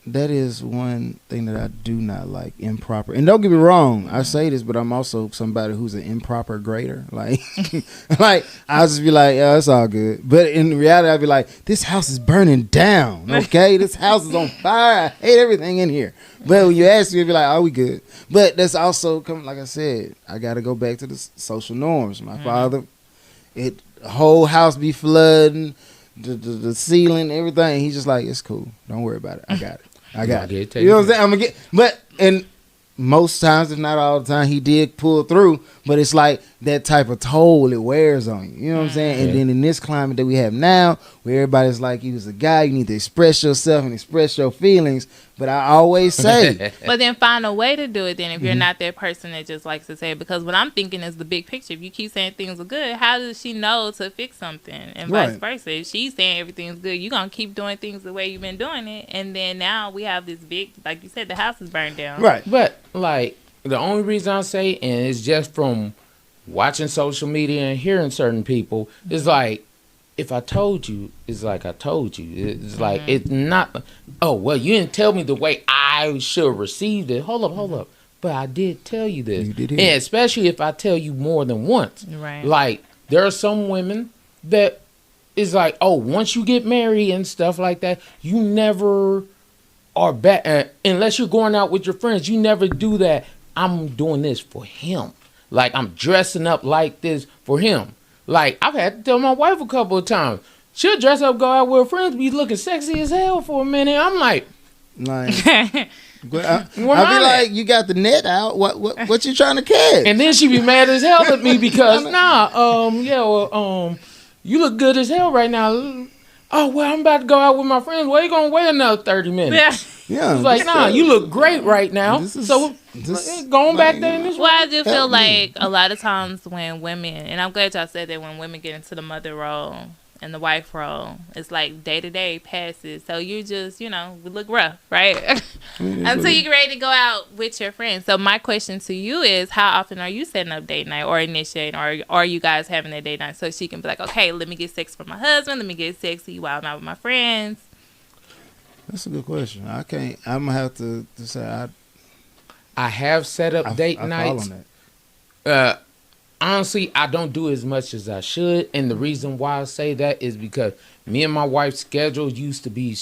that is one thing that I do not like, improper. And don't get me wrong, I say this, but I'm also somebody who's an improper grader. Like, like I'll just be like, yeah, it's all good. But in reality, I'll be like, this house is burning down. Okay, this house is on fire. I hate everything in here. But when you ask me, you'll be like, oh, we good. But that's also like I said, I got to go back to the social norms. My father, the whole house be flooding. The ceiling, everything. He's just like, it's cool. Don't worry about it. I got it. I got it. You know what I'm saying? I'm gonna get. But and most times, if not all the time, he did pull through. But it's like that type of toll it wears on you. You know what I'm saying? And then in this climate that we have now, where everybody's like, you was a guy, you need to express yourself and express your feelings. But I always say, but then find a way to do it. Then if you're not that person that just likes to say it, because what I'm thinking is the big picture. If you keep saying things are good, how does she know to fix something, and vice versa? If she's saying everything's good, you're gonna keep doing things the way you've been doing it, and then now we have this big, like you said, the house is burned down. Right. But like the only reason I say, and it's just from watching social media and hearing certain people, is like, if I told you, it's like I told you. It's like, it's not, oh, well, you didn't tell me the way I should have received it. Hold up. But I did tell you this. You did hear. And especially if I tell you more than once. Right. Like, there are some women that is like, oh, once you get married and stuff like that, you never are back. Unless you're going out with your friends, you never do that. I'm doing this for him. Like, I'm dressing up like this for him. Like, I've had to tell my wife a couple of times. She'll dress up, go out with her friends, be looking sexy as hell for a minute. I'm like I'll be like, you got the net out. What you trying to catch? And then she be mad as hell at me because, you look good as hell right now. Oh, well, I'm about to go out with my friends. Well, you going to wait another 30 minutes. Yeah. It's like, nah, you look great right now. Going back there in this Well, I do feel like a lot of times when women, and I'm glad y'all said that, when women get into the mother role and the wife role, it's like day to day passes. So you just, we look rough, right? Until you get ready to go out with your friends. So my question to you is, how often are you setting up date night or initiating, or are you guys having that date night so she can be like, okay, let me get sex for my husband, let me get sexy while I'm out with my friends? That's a good question. I'm gonna have to say I have set up date nights. Honestly, I don't do as much as I should, and the reason why I say that is because me and my wife's schedule used to be.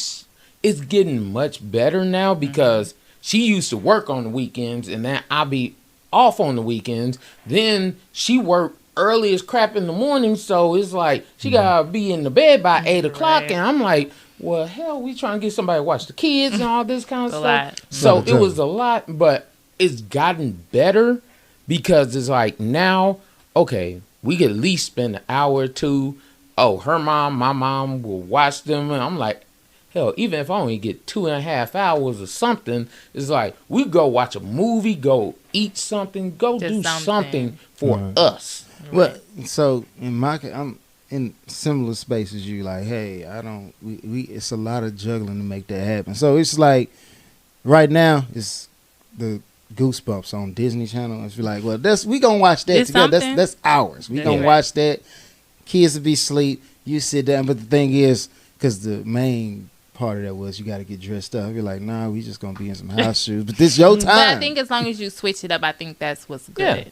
It's getting much better now because she used to work on the weekends, and then I'll be off on the weekends. Then she worked early as crap in the morning, so it's like she gotta be in the bed by 8 o'clock, and I'm like, well, hell, we trying to get somebody to watch the kids and all this kind of stuff. So it was a lot, but it's gotten better because it's like now, okay, we could at least spend an hour or two. Oh, her mom, my mom will watch them. And I'm like, hell, even if I only get 2.5 hours or something, it's like we go watch a movie, go eat something, go do something for us. Right. Well, so I'm in similar space as you, like, hey, it's a lot of juggling to make that happen. So it's like right now it's the Goosebumps on Disney Channel. It's like, well, we gonna watch that together. That's ours. We gonna watch that. Kids will be asleep. You sit down. But the thing is, because the main part of that was you got to get dressed up. You're like, nah, we just gonna be in some house shoes. But this your time. But I think as long as you switch it up, I think that's what's good.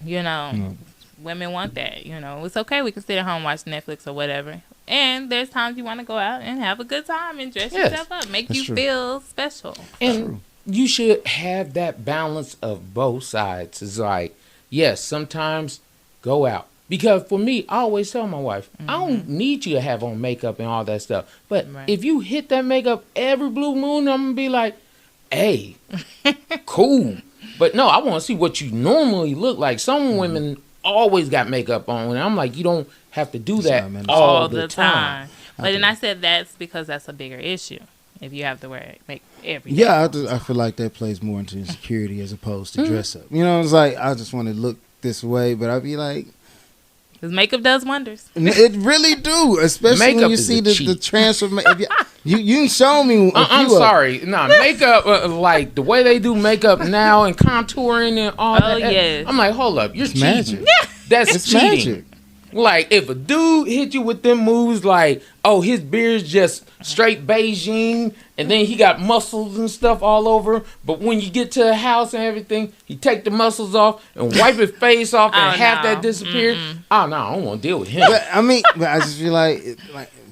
Women want that. It's okay. We can sit at home, watch Netflix or whatever. And there's times you want to go out and have a good time and dress yourself up, make you feel special. And you should have that balance of both sides. It's like, yes, sometimes go out. Because for me, I always tell my wife, I don't need you to have on makeup and all that stuff. But if you hit that makeup every blue moon, I'm going to be like, hey, cool. But no, I want to see what you normally look like. Some women always got makeup on, and I'm like, you don't have to do that all the time. But then I said that's because that's a bigger issue. If you have to make everything. Yeah, I feel like that plays more into insecurity as opposed to dress up. It's like, I just want to look this way, but I'd be like, because makeup does wonders. It really do, especially makeup when you see the transformation. You can show me. I'm sorry. No, makeup, like the way they do makeup now and contouring and all that. Yes. I'm like, hold up, you're cheating. Magic. That's cheating. Magic. Like, if a dude hit you with them moves, like, oh, his beard's just straight Beijing, and then he got muscles and stuff all over, but when you get to the house and everything, he take the muscles off and wipe his face off and half that disappear. Oh, no, I don't want to deal with him. But, I just feel like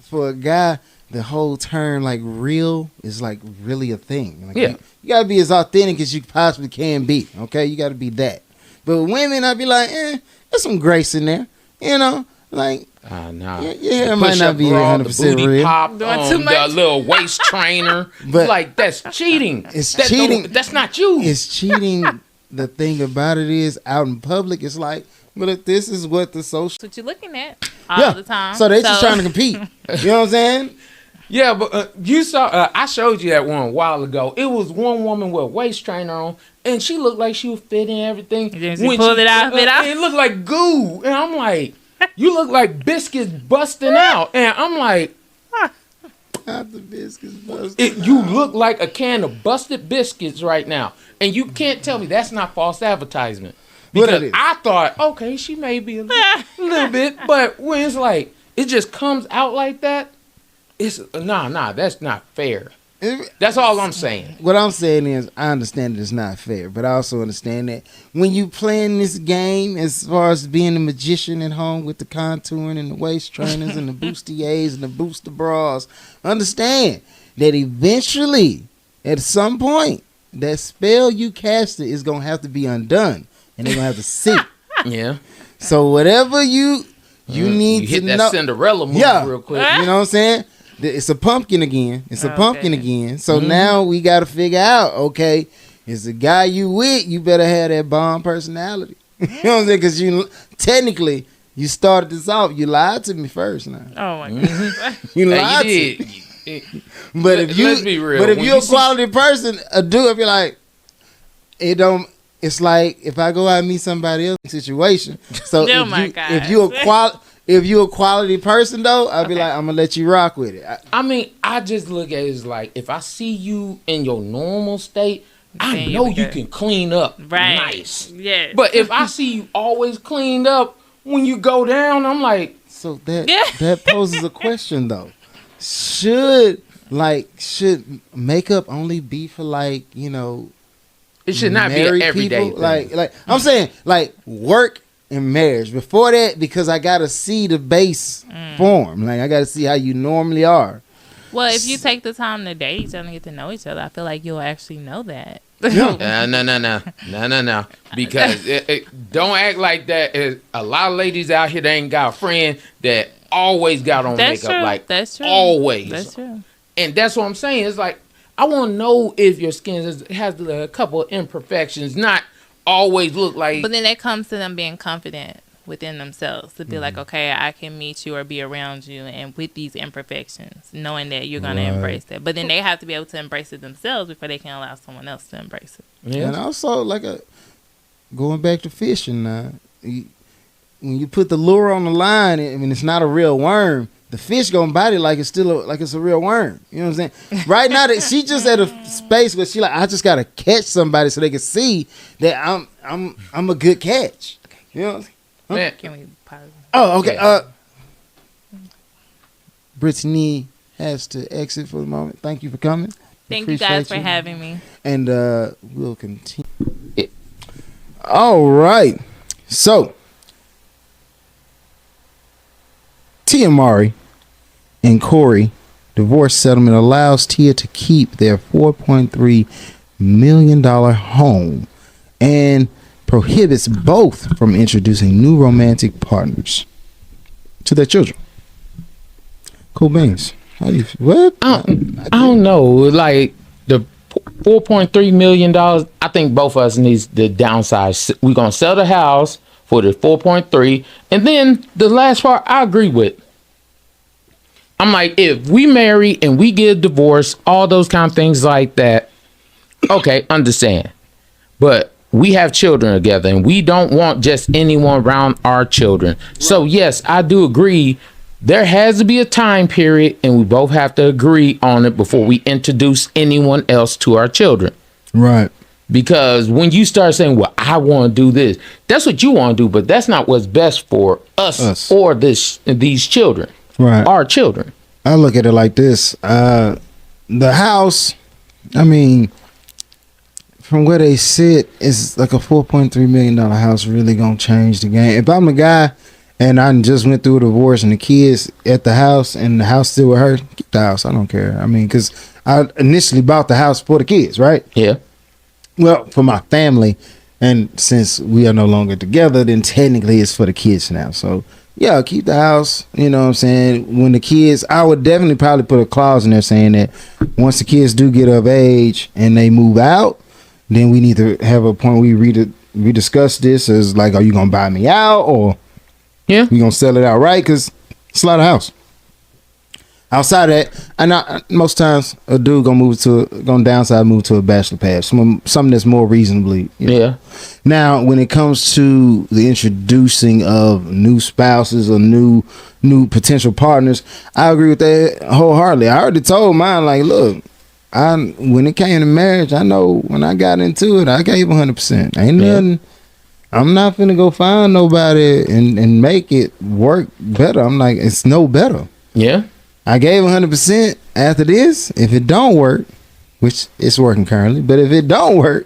for a guy, the whole term, like, real is, like, really a thing. Like, you got to be as authentic as you possibly can be, okay? You got to be that. But with women, I'd be like, there's some grace in there. You know, like, nah. Your hair might not be 100% real. Pop on the little waist trainer. But like, that's cheating. It's cheating. That's not you. It's cheating. The thing about it is, out in public, it's like, but if this is what the social. That's what you're looking at all the time. So they just trying to compete. You know what I'm saying? Yeah, but you saw, I showed you that one a while ago. It was one woman with a waist trainer on, and she looked like she was fit and everything. When pulled it out, it looked like goo. And I'm like, you look like biscuits busting out. And I'm like, not the biscuits busting you look like a can of busted biscuits right now. And you can't tell me that's not false advertisement. Because I thought, okay, she may be a little bit, but when it's like, it just comes out like that, it's nah, that's not fair. That's all I'm saying. What I'm saying is, I understand that it's not fair, but I also understand that when you playing this game, as far as being a magician at home with the contouring and the waist trainers and the bustiers and the booster bras, understand that eventually, at some point, that spell you casted is gonna have to be undone, and they're gonna have to see. Yeah. So whatever you need you hit to that know, Cinderella move real quick. You know what I'm saying? It's a pumpkin again. So now we got to figure out, okay, is the guy you with, you better have that bomb personality. You know what I'm saying? Because technically, you started this off. You lied to me first now. Oh, my God. You lied to me. But if let's be real. But if you're a quality person, a dude, if you're like, it's like if I go out and meet somebody else in a situation. So if you're a quality person, though, I'll be like, I'm going to let you rock with it. I just look at it as like, if I see you in your normal state, I know you can clean up nice. Yeah. But if I see you always cleaned up, when you go down, I'm like. So that poses a question, though. Should makeup only be for, like, you know. It should not be an everyday people? thing. Like I'm saying, like, work in marriage. Before that, because I gotta see the base form. Like, I gotta see how you normally are. Well, if you take the time to date each other and get to know each other, I feel like you'll actually know that. No. Because don't act like that. A lot of ladies out here, they ain't got a friend that always got on makeup. True. Like, that's true. Always. That's true. And that's what I'm saying. It's like, I want to know if your skin has a couple of imperfections, not always look like. But then that comes to them being confident within themselves to be like, okay, I can meet you or be around you, and with these imperfections, knowing that you're gonna embrace that. But then they have to be able to embrace it themselves before they can allow someone else to embrace it. Yeah. And also, like, going back to fishing now, when you put the lure on the line, I mean, it's not a real worm. The fish gonna bite it like it's still like it's a real worm. You know what I'm saying? Right now, that she just at a space where she like, I just gotta catch somebody so they can see that I'm a good catch. You know? Huh? Can we pause? Oh, okay. Brittany has to exit for the moment. Thank you for coming. Thank you guys for having me. And we'll continue. All right. So, Mowry and Cory divorce settlement allows Tia to keep their $4.3 million home and prohibits both from introducing new romantic partners to their children. Cool beans. How do you what? I don't know. Like, the $4.3 million, I think both of us needs the downsize. We're gonna sell the house for the 4.3, and then the last part I agree with. I'm like, if we marry and we get a divorce, all those kind of things like that, okay, understand. But we have children together, and we don't want just anyone around our children. So yes, I do agree. There has to be a time period, and we both have to agree on it before we introduce anyone else to our children. Right. Because when you start saying, well, I want to do this, that's what you want to do, but that's not what's best for us. Or these children. Right. Our children. I look at it like this. The house, I mean, from where they sit, it's like a $4.3 million house really going to change the game. If I'm a guy and I just went through a divorce and the kids at the house and the house still with her, keep the house. I don't care. I mean, because I initially bought the house for the kids, right? Yeah. Well, for my family, and since we are no longer together, then technically it's for the kids now. So, yeah, keep the house. You know what I'm saying? When the kids, I would definitely probably put a clause in there saying that once the kids do get of age and they move out, then we need to have a point where we discuss this as like, are you going to buy me out or we going to sell it outright? Because it's a lot of house. Outside of that, and most times a dude gonna downside move to a bachelor pad, something that's more reasonably. Yeah. Now, when it comes to the introducing of new spouses or new potential partners, I agree with that wholeheartedly. I already told mine, like, look, when it came to marriage, I know when I got into it, I gave 100%. Ain't nothing. I'm not finna go find nobody and make it work better. I'm like, it's no better. Yeah. I gave 100% after this. If it don't work, which it's working currently, but if it don't work,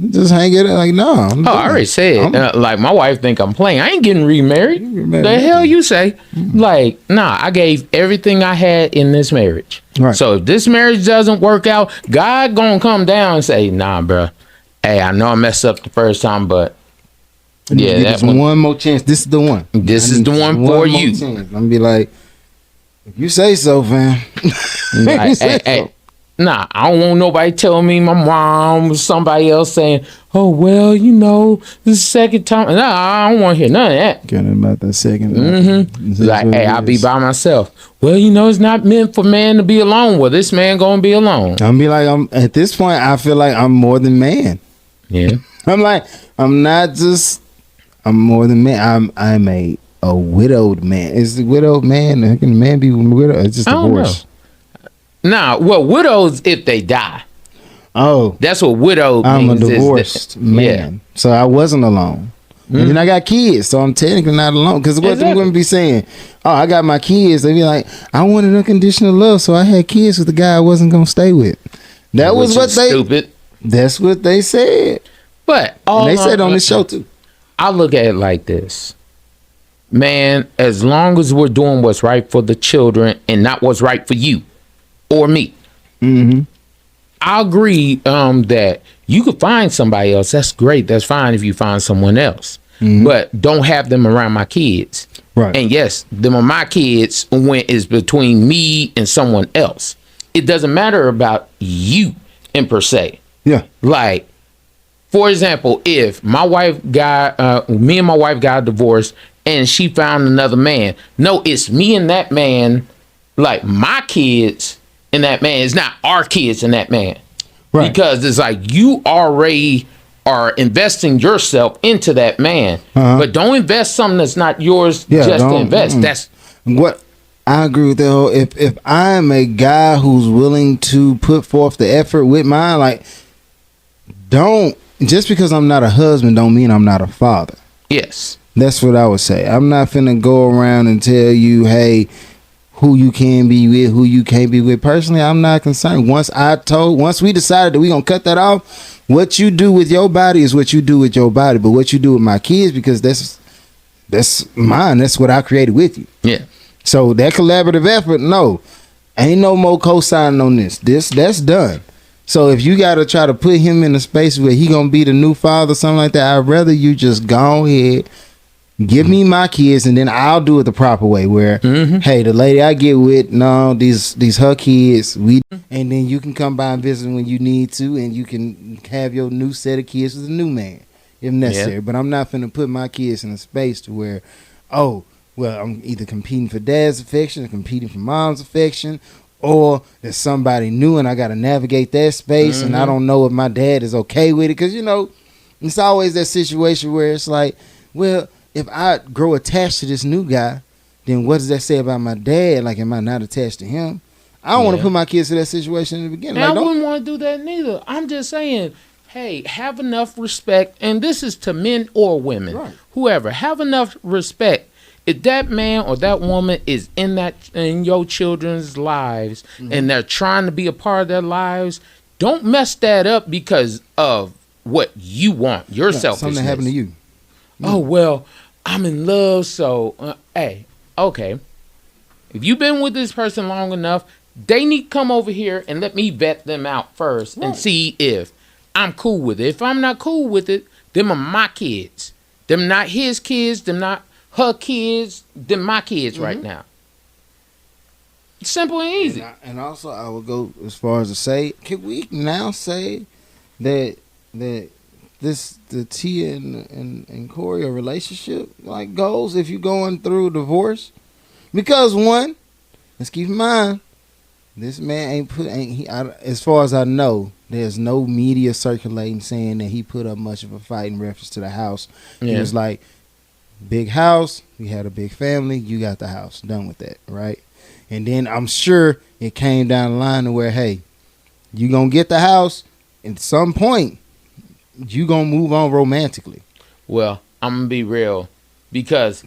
just hang it like, no. I already said, like my wife think I'm playing. I ain't getting remarried. The hell you say? Like, nah, I gave everything I had in this marriage. Right. So if this marriage doesn't work out, God gonna come down and say, nah, bro. Hey, I know I messed up the first time, but that one more chance. This is the one. This is the one for you. I'm gonna be like, if you say so, fam. Nah, I don't want nobody telling me my mom or somebody else saying, oh, well, you know, this is the second time. Nah, I don't want to hear none of that. Caring about that second. Like, hey, I'll be by myself. Well, you know, it's not meant for man to be alone. Well, this man going to be alone. I'm be like, at this point, I feel like I'm more than man. Yeah. I'm like, I'm more than man. I'm a widowed man. Is the widowed man? Can a man be widowed? It's just divorce. Nah, well, widows if they die. Oh, that's what widowed means. I'm a divorced man, yeah. So I wasn't alone. And then I got kids, so I'm technically not alone. Because what they're going to be saying? Oh, I got my kids. They be like, I wanted unconditional love, so I had kids with the guy I wasn't going to stay with. That was what they. Stupid. That's what they said. But and they said on this show too. I look at it like this. Man, as long as we're doing what's right for the children and not what's right for you or me, I agree that you could find somebody else. That's great. That's fine if you find someone else. But don't have them around my kids. Right. And yes, them are my kids when it's between me and someone else. It doesn't matter about you in per se. Yeah. Like, for example, if my wife got, me and my wife got divorced and she found another man. No, it's me and that man, like my kids and that man. It's not our kids and that man. Right. Because it's like you already are investing yourself into that man. But don't invest something that's not yours just to invest. That's what I agree with that whole. If I'm a guy who's willing to put forth the effort with mine, like, don't, just because I'm not a husband don't mean I'm not a father. Yes. That's what I would say. I'm not finna go around and tell you, hey, who you can be with, who you can't be with. Personally, I'm not concerned. Once we decided that we gonna cut that off, what you do with your body is what you do with your body. But what you do with my kids, because that's mine. That's what I created with you. Yeah. So that collaborative effort, no, ain't no more co-signing on this. That's done. So if you gotta try to put him in a space where he gonna be the new father, something like that, I'd rather you just go ahead, give me my kids, and then I'll do it the proper way. Where, hey, the lady I get with, no, these her kids, and then you can come by and visit when you need to, and you can have your new set of kids with a new man if necessary. Yeah. But I'm not finna put my kids in a space to where, oh, well, I'm either competing for dad's affection or competing for mom's affection. Or there's somebody new and I got to navigate that space and I don't know if my dad is okay with it. Because, you know, it's always that situation where it's like, well, if I grow attached to this new guy, then what does that say about my dad? Like, am I not attached to him? I don't want to put my kids in that situation in the beginning. Like, I wouldn't want to do that neither. I'm just saying, hey, have enough respect, and this is to men or women, Right. whoever, have enough respect. If that man or that woman is in your children's lives and they're trying to be a part of their lives, don't mess that up because of what you want, your selfishness. Something happened to you. Oh, well, I'm in love, so, hey, okay. If you've been with this person long enough, they need to come over here and let me vet them out first and see if I'm cool with it. If I'm not cool with it, them are my kids. Them not his kids, them not her kids, them my kids right now. Simple and easy. And also, I would go as far as to say, can we now say that the Tia and Cory a relationship like goes if you're going through a divorce? Because one, let's keep in mind, this man as far as I know, there's no media circulating saying that he put up much of a fight in reference to the house. He was like, big house, we had a big family, you got the house, done with that, right? And then I'm sure it came down the line to where, hey, you gonna get the house, at some point, you gonna move on romantically. Well, I'm gonna be real, because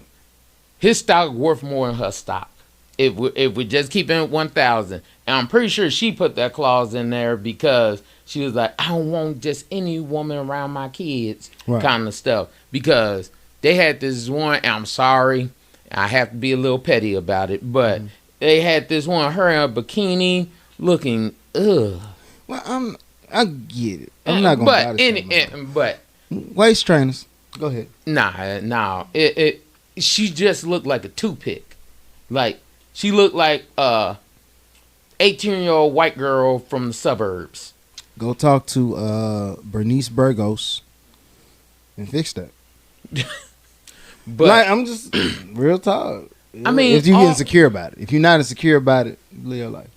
his stock worth more than her stock. If we just keep it at 1,000, and I'm pretty sure she put that clause in there because she was like, I don't want just any woman around my kids, kind of stuff. Because they had this one, and I'm sorry, I have to be a little petty about it, but they had this one, her in a bikini, looking, ugh. Well, I get it. I'm not gonna but waist trainers. Go ahead. Nah. She just looked like a toothpick. Like, she looked like a 18-year-old white girl from the suburbs. Go talk to Bernice Burgos and fix that. But like, I'm just real talk. I mean, if you're insecure about it, if you're not insecure about it, live your life.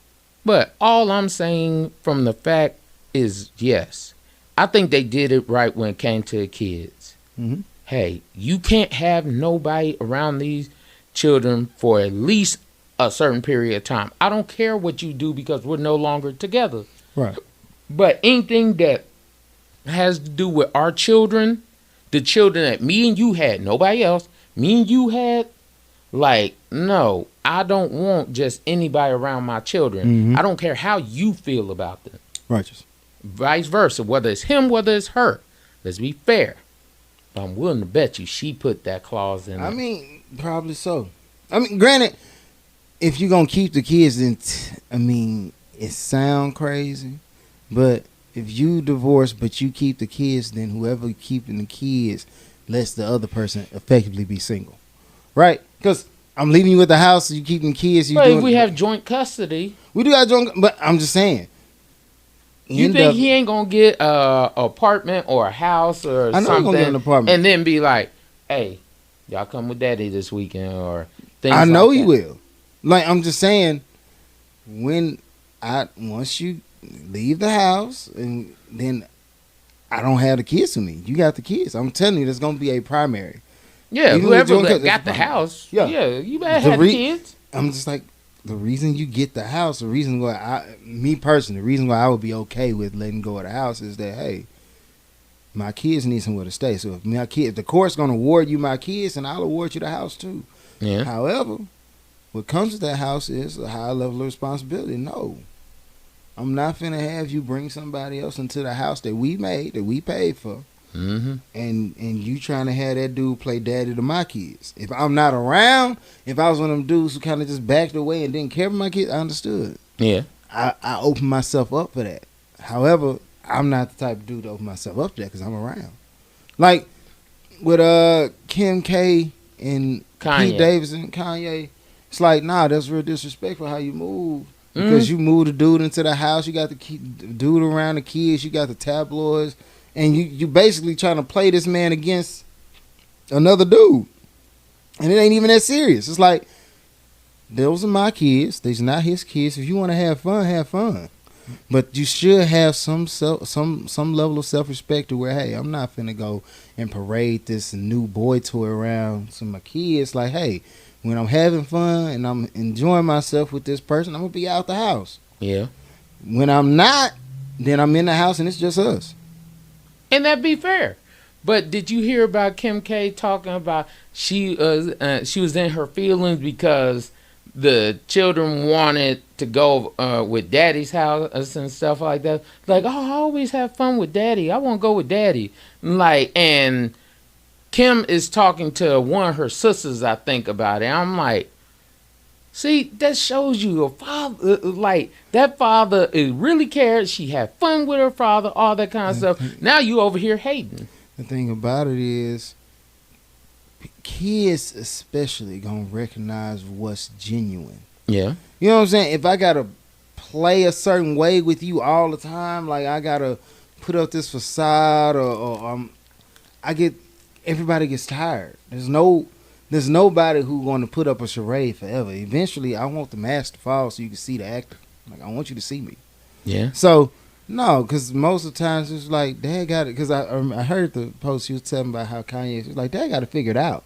But all I'm saying from the fact is, yes, I think they did it right when it came to the kids. Mm-hmm. Hey, you can't have nobody around these children for at least a certain period of time. I don't care what you do because we're no longer together. Right. But anything that has to do with our children, the children that me and you had, nobody else, me and you had, like, no, I don't want just anybody around my children. Mm-hmm. I don't care how you feel about them. Righteous. Vice versa, whether it's him, whether it's her. Let's be fair. I'm willing to bet you she put that clause in there. I mean, probably so. I mean, granted, if you're going to keep the kids, then, it sound crazy, but if you divorce but you keep the kids, then whoever keeping the kids lets the other person effectively be single. Right? Because I'm leaving you with the house, you keeping kids. If we have joint custody. We do have joint, but I'm just saying. You think he ain't gonna get a apartment or a house or something? He's gonna get an apartment, and then be like, "Hey, y'all come with Daddy this weekend," or things. I know he will. Like, I'm just saying, once you leave the house and then I don't have the kids with me, you got the kids. I'm telling you, there's gonna be a primary. Yeah, whoever got the house. Yeah, you better have the kids. I'm just like, the reason you get the house, the reason why the reason why I would be okay with letting go of the house is that, hey, my kids need somewhere to stay. So if the court's gonna award you my kids, and I'll award you the house too. Yeah. However, what comes with that house is a high level of responsibility. No, I'm not finna have you bring somebody else into the house that we made, that we paid for. Mm-hmm. And you trying to have that dude play daddy to my kids. If I'm not around, if I was one of them dudes who kind of just backed away and didn't care for my kids, I understood. Yeah, I opened myself up for that. However, I'm not the type of dude to open myself up to that because I'm around. Like with Kim K and Pete Davidson, Kanye, it's like, nah, that's real disrespectful how you move. Because you moved the dude into the house, you got the dude around the kids, you got the tabloids. And you basically trying to play this man against another dude. And it ain't even that serious. It's like, those are my kids. These are not his kids. If you want to have fun, have fun. But you should have some level of self-respect to where, hey, I'm not finna go and parade this new boy toy around to my kids. Like, hey, when I'm having fun and I'm enjoying myself with this person, I'm going to be out the house. Yeah. When I'm not, then I'm in the house and it's just us. and that'd be fair. But did you hear about Kim K talking about she was in her feelings because the children wanted to go with daddy's house and stuff like that? Like, oh, I always have fun with daddy. I want to go with daddy. Like, and Kim is talking to one of her sisters, I think, about it. I'm like, see, that shows you a father, like, that father is really cared. She had fun with her father, all that kind of stuff. Now you over here hating. The thing about it is, kids especially gonna recognize what's genuine. Yeah. You know what I'm saying? If I gotta play a certain way with you all the time, like I gotta put up this facade, or everybody gets tired. There's nobody who going to put up a charade forever. Eventually, I want the mask to fall so you can see the actor. Like, I want you to see me. Yeah. So, no, because most of the times it's like, Dad got it. Because I heard the post she was telling about how Kanye was like, Dad got to figure it out.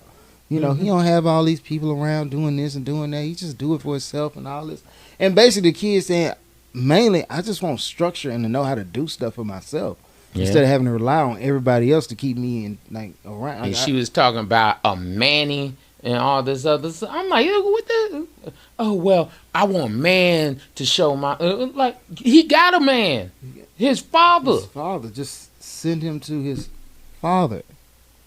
You know, he don't have all these people around doing this and doing that. He just do it for himself and all this. And basically, the kids saying, mainly, I just want structure and to know how to do stuff for myself. Yeah. Instead of having to rely on everybody else to keep me in, like, around. And she was talking about a Manny and all this other stuff. I'm like, what the? Oh, well, I want man to show my... like, he got a man. His father. His father. Just send him to his father.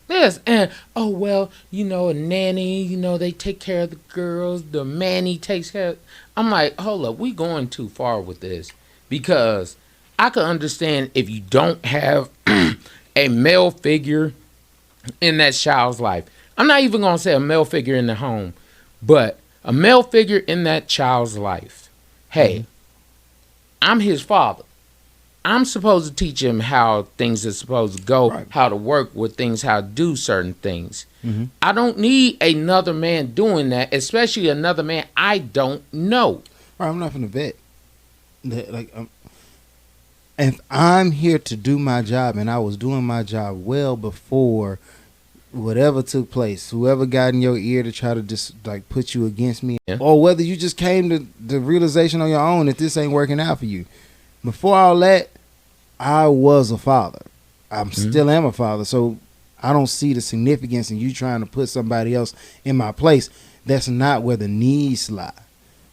Yes, and, oh, well, you know, a nanny, you know, they take care of the girls. The Manny takes care of... I'm like, hold up, we going too far with this. Because I can understand if you don't have a male figure in that child's life. I'm not even going to say a male figure in the home, but a male figure in that child's life. Hey, I'm his father. I'm supposed to teach him how things are supposed to go, right, how to work with things, how to do certain things. Mm-hmm. I don't need another man doing that, especially another man I don't know. Right, I'm not going to vet. Like, if I'm here to do my job, and I was doing my job well before whatever took place, whoever got in your ear to try to just like put you against me, or whether you just came to the realization on your own that this ain't working out for you. Before all that, I was a father. I'm still am a father, so I don't see the significance in you trying to put somebody else in my place. That's not where the needs lie.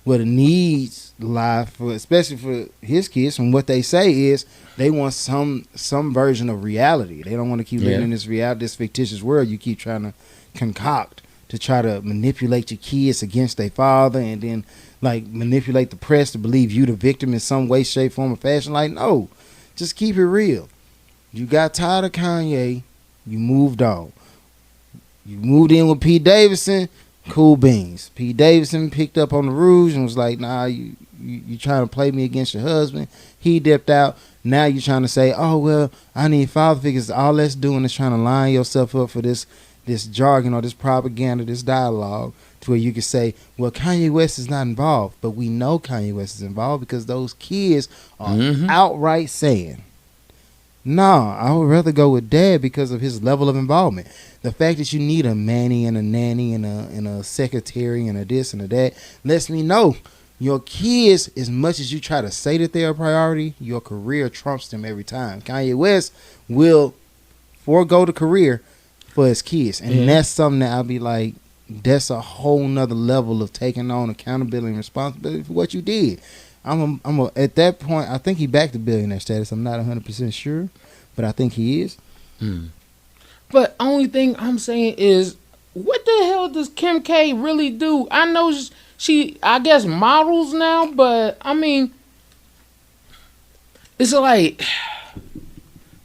Where the needs lie, for especially for his kids, from what they say is they want some version of reality. They don't want to keep living in this reality, this fictitious world you keep trying to concoct to try to manipulate your kids against their father, and then like manipulate the press to believe you the victim in some way, shape, form, or fashion. Like, no, just keep it real. You got tired of Kanye, you moved on. You moved in with Pete Davidson. Cool beans. Pete Davidson picked up on the ruse and was like, nah, you trying to play me against your husband. He dipped out. Now you're trying to say, oh, well, I need father figures. All that's doing is trying to line yourself up for this jargon or this propaganda, this dialogue, to where you can say, well, Kanye West is not involved. But we know Kanye West is involved because those kids are outright saying, no, I would rather go with Dad because of his level of involvement. The fact that you need a manny and a nanny and a secretary and a this and a that lets me know your kids, as much as you try to say that they're a priority, your career trumps them every time. Kanye West will forego the career for his kids. And that's something that I'll be like, that's a whole nother level of taking on accountability and responsibility for what you did. At that point, I think he back to billionaire status. I'm not 100% sure, but I think he is. But only thing I'm saying is, what the hell does Kim K really do? I know she I guess, models now, but I mean, it's like,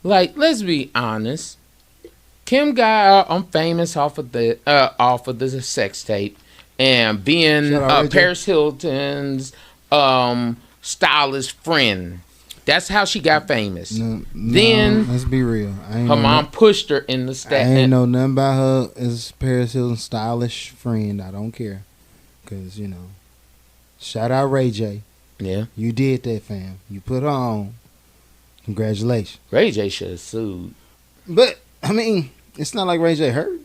let's be honest. Kim got famous off of the sex tape and being Paris Hilton's stylist friend. That's how she got famous. Then let's be real. Her mom pushed her in the stat. I ain't know nothing about her as Paris Hilton's stylish friend. I don't care, cause shout out Ray J. Yeah, you did that, fam. You put her on. Congratulations. Ray J should have sued. But I mean, it's not like Ray J hurt.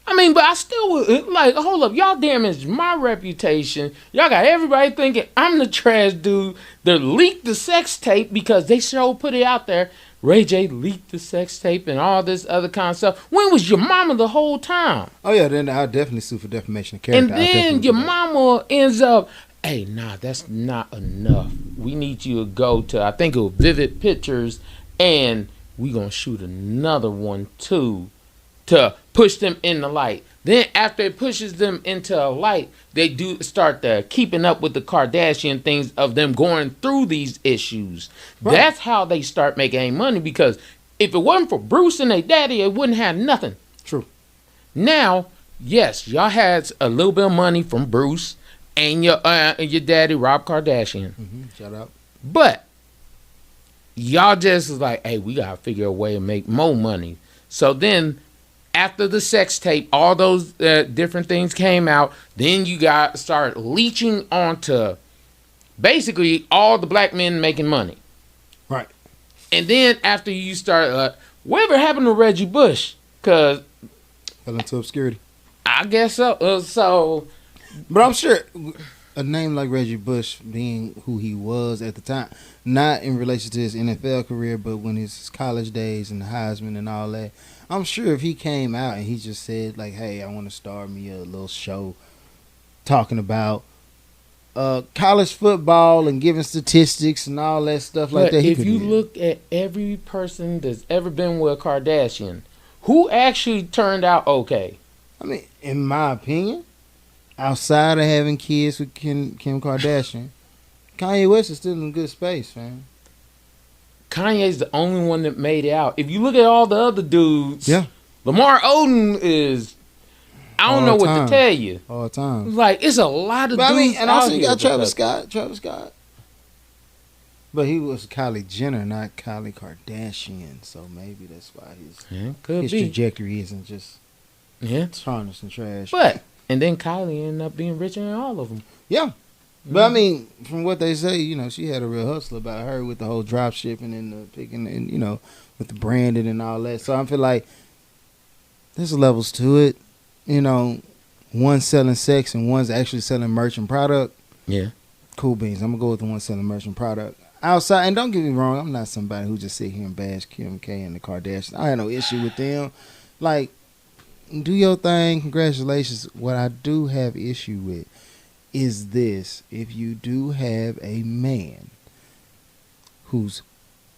I mean, but I still would, like, hold up. Y'all damaged my reputation. Y'all got everybody thinking I'm the trash dude that leaked the sex tape because they put it out there. Ray J leaked the sex tape and all this other kind of stuff. When was your mama the whole time? Oh yeah, then I'll definitely sue for defamation of character. And then your mama ends up, hey, nah, that's not enough. We need you to go to, I think it was Vivid Pictures, and we gonna shoot another one too to push them in the light. Then after it pushes them into a light, they do start keeping up with the Kardashian things of them going through these issues. Right. That's how they start making money, because if it wasn't for Bruce and their daddy, it wouldn't have nothing. True. Now, yes, y'all had a little bit of money from Bruce and your daddy, Rob Kardashian. Mm-hmm. Shout out. But y'all just was like, hey, we got to figure a way to make more money. So then after the sex tape, all those different things came out. Then you start leeching onto basically all the black men making money. Right. And then after you start, whatever happened to Reggie Bush? Because fell into obscurity. I guess so. But I'm sure a name like Reggie Bush, being who he was at the time, not in relation to his NFL career, but when his college days and the Heisman and all that, I'm sure if he came out and he just said, like, hey, I want to start me a little show talking about college football and giving statistics and all that stuff like that. If you look at every person that's ever been with a Kardashian, who actually turned out okay? I mean, in my opinion, outside of having kids with Kim Kardashian, Kanye West is still in a good space, man. Kanye's the only one that made it out. If you look at all the other dudes, yeah, Lamar Odom is, I don't know what to tell you. All the time. Like, it's a lot of dudes. I mean, and also you got Travis Scott. But he was Kylie Jenner, not Kylie Kardashian. So maybe that's why his trajectory isn't just tarnished and trash. But, and then Kylie ended up being richer than all of them. Yeah. But I mean, from what they say, she had a real hustle about her with the whole drop shipping and the picking and, with the branding and all that. So I feel like there's levels to it. One's selling sex and one's actually selling merchant product. Yeah. Cool beans. I'm going to go with the one selling merchant product. Outside, and don't get me wrong, I'm not somebody who just sit here and bash Kim K and the Kardashians. I had no issue with them. Like, do your thing. Congratulations. What I do have issue with is this: if you do have a man who's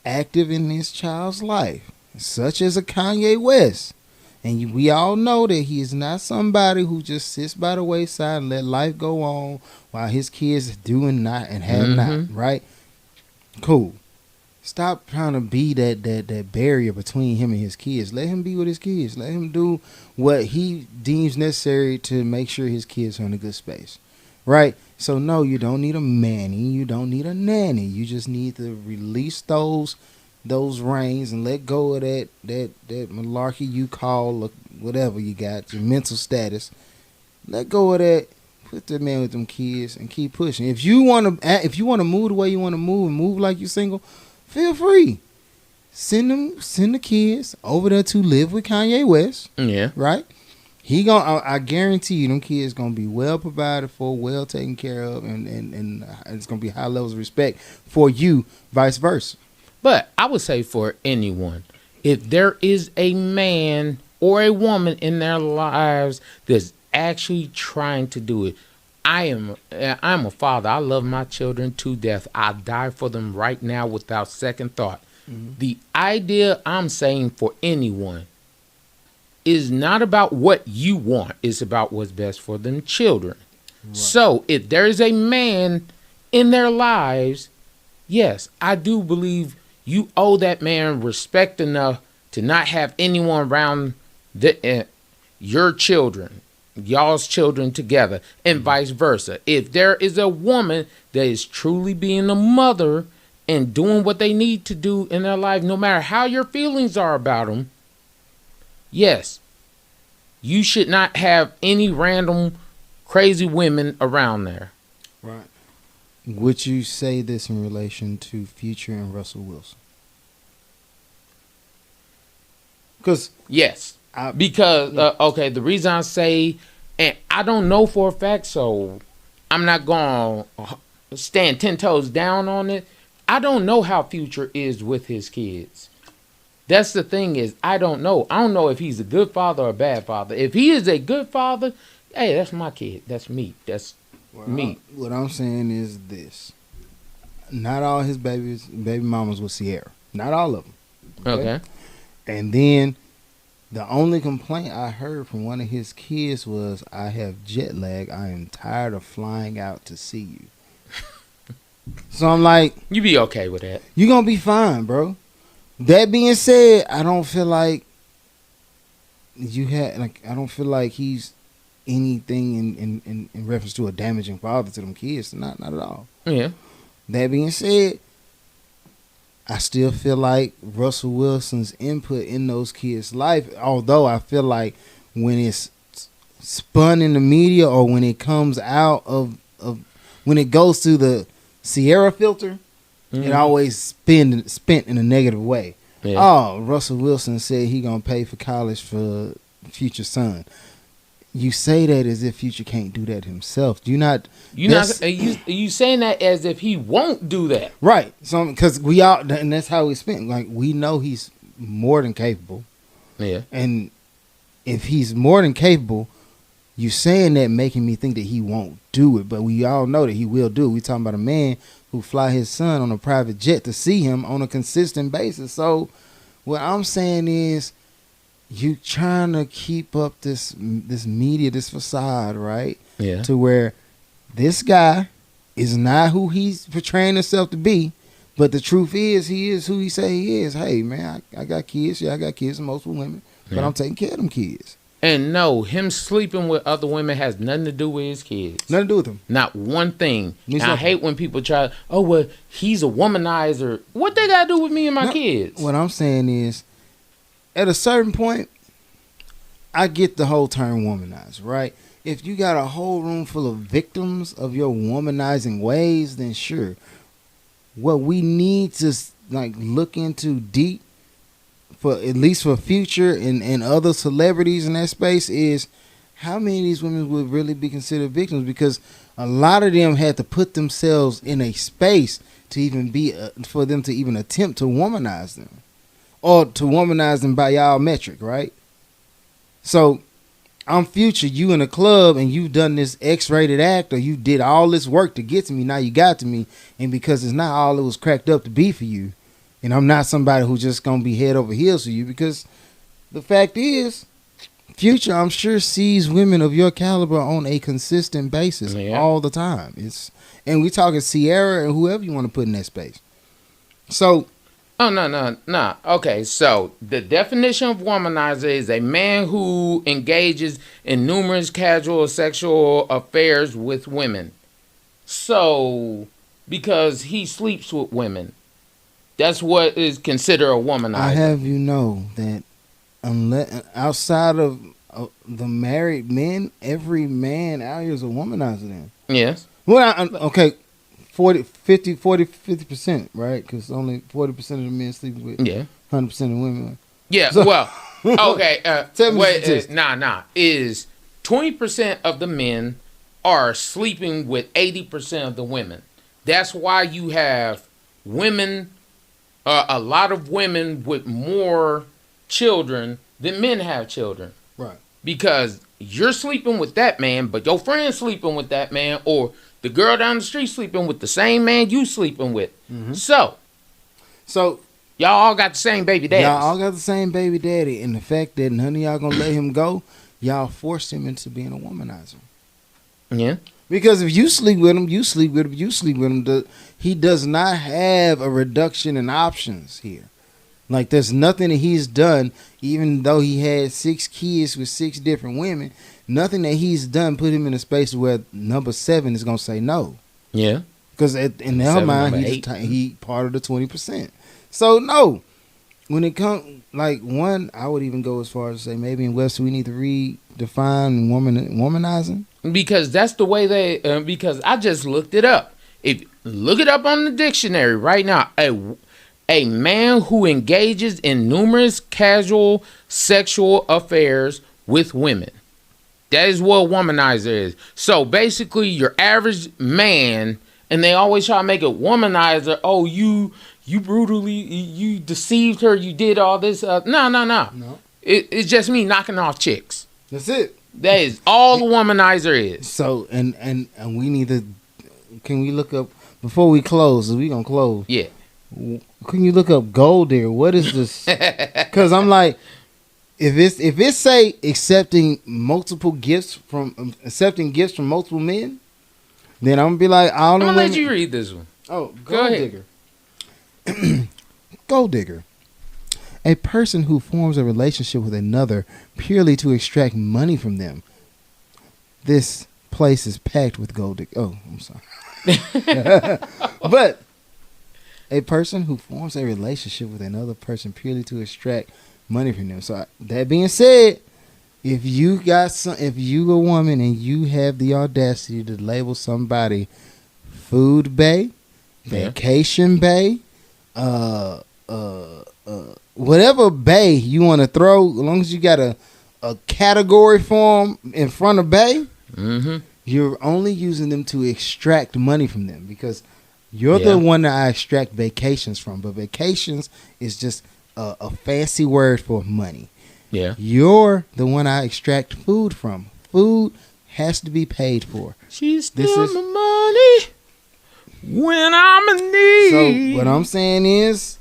active in this child's life, such as a Kanye West, and we all know that he is not somebody who just sits by the wayside and let life go on while his kids do and not and have not, right? Cool. Stop trying to be that barrier between him and his kids. Let him be with his kids. Let him do what he deems necessary to make sure his kids are in a good space. Right? So no, you don't need a manny. You don't need a nanny. You just need to release those reins and let go of that malarkey you call whatever you got, your mental status. Let go of that. Put that man with them kids and keep pushing. If you want to move the way you want to move and move like you're single, feel free. Send the kids over there to live with Kanye West. Yeah. Right? I guarantee you them kids gonna be well provided for, well taken care of, and it's gonna be high levels of respect for you, vice versa. But I would say for anyone, if there is a man or a woman in their lives that's actually trying to do it, I'm a father. I love my children to death. I die for them right now without second thought. Mm-hmm. The idea I'm saying for anyone is not about what you want. It's about what's best for them children. Right. So if there's a man in their lives, yes, I do believe you owe that man respect enough to not have anyone around your children, y'all's children together, and vice versa. If there is a woman that is truly being a mother and doing what they need to do in their life, no matter how your feelings are about them, yes, you should not have any random crazy women around there. Right. Would you say this in relation to Future and Russell Wilson? Because yes, the reason I say, and I don't know for a fact, so I'm not gonna stand 10 toes down on it. I don't know how Future is with his kids. That's the thing is, I don't know. I don't know if he's a good father or a bad father. If he is a good father, hey, that's my kid. That's me. That's me. What I'm saying is this. Not all his baby mamas with Sierra. Not all of them. Okay. And then the only complaint I heard from one of his kids was, I have jet lag. I am tired of flying out to see you. So I'm like, You be okay with that. you're going to be fine, bro. That being said, I don't feel like I don't feel like he's anything in reference to a damaging father to them kids. Not at all. Yeah. That being said, I still feel like Russell Wilson's input in those kids' life, although I feel like when it's spun in the media or when it comes out of when it goes through the Sierra filter, it always spent in a negative way. Yeah. Oh, Russell Wilson said he gonna pay for college for Future's son. You say that as if Future can't do that himself. You saying that as if he won't do that, right? So because we all, and that's how we spent. Like, we know he's more than capable. Yeah. And if he's more than capable, you saying that making me think that he won't do it. But we all know that he will do it. We talking about a man who fly his son on a private jet to see him on a consistent basis. So what I'm saying is, you trying to keep up this media, this facade, right? Yeah. To where this guy is not who he's portraying himself to be, but the truth is he is who he say he is. Hey, man, I got kids. Yeah, I got kids, multiple women, but I'm taking care of them kids. And no, him sleeping with other women has nothing to do with his kids. Nothing to do with them. Not one thing. And I hate when people try, oh, well, he's a womanizer. What they got to do with me and my kids? What I'm saying is, at a certain point, I get the whole term womanizer, right? If you got a whole room full of victims of your womanizing ways, then sure. What we need to look into deep, for at least for Future and other celebrities in that space, is how many of these women would really be considered victims, because a lot of them had to put themselves in a space to even be for them to even attempt to womanize them, or to womanize them by y'all metric, right? So I'm Future, you in a club and you done this X-rated act, or you did all this work to get to me. Now you got to me, and because it's not all it was cracked up to be for you, and I'm not somebody who's just gonna be head over heels for you, because the fact is, Future, I'm sure, sees women of your caliber on a consistent basis all the time. And we talking Sierra and whoever you want to put in that space. So. Oh, no. Okay, so the definition of womanizer is a man who engages in numerous casual sexual affairs with women. So, because he sleeps with women, that's what is considered a womanizer. I have you know that unless outside of the married men, every man out here is a womanizer then. Yes. Well, okay. 50%, right? Because only 40% of the men sleep with 100% of women. Yeah, so, well, okay. Is 20% of the men are sleeping with 80% of the women. That's why you have women, a lot of women with more children than men have children. Right. Because you're sleeping with that man, but your friend's sleeping with that man, or the girl down the street sleeping with the same man you sleeping with. Mm-hmm. So y'all all got the same baby daddy. Y'all all got the same baby daddy, and the fact that none of y'all gonna let him go, y'all forced him into being a womanizer. Yeah. Because if you sleep with him, you sleep with him, you sleep with him. He does not have a reduction in options here. Like, there's nothing that he's done, even though he had 6 kids with 6 different women, nothing that he's done put him in a space where number 7 is going to say no. Yeah. Because in their mind, he part of the 20%. So, no. When it comes, one, I would even go as far as to say maybe in Webster we need to redefine womanizing. Because that's the way because I just looked it up. Look it up on the dictionary right now. A man who engages in numerous casual sexual affairs with women. That is what a womanizer is. So basically, your average man, and they always try to make it womanizer. Oh, you you brutally, you deceived her, you did all this. No. It's just me knocking off chicks. That's it. That is all the womanizer is. So and we need to. Can we look up before we close? We gonna close. Yeah. Can you look up gold digger? What is this? Because I'm like, if it say accepting gifts from multiple men, then I'm gonna be like, I'm gonna let you read this one. Oh, gold digger. Gold digger. A person who forms a relationship with another purely to extract money from them. This place is packed with gold digger. Oh, I'm sorry. But a person who forms a relationship with another person purely to extract money from them. So that being said, if you a woman and you have the audacity to label somebody food bae, vacation bae, whatever bae you want to throw, as long as you got a category form in front of bae, you're only using them to extract money from them, because you're the one that I extract vacations from. But vacations is just a fancy word for money. Yeah. You're the one I extract food from. Food has to be paid for. She's still my money when I'm in need. So what I'm saying is,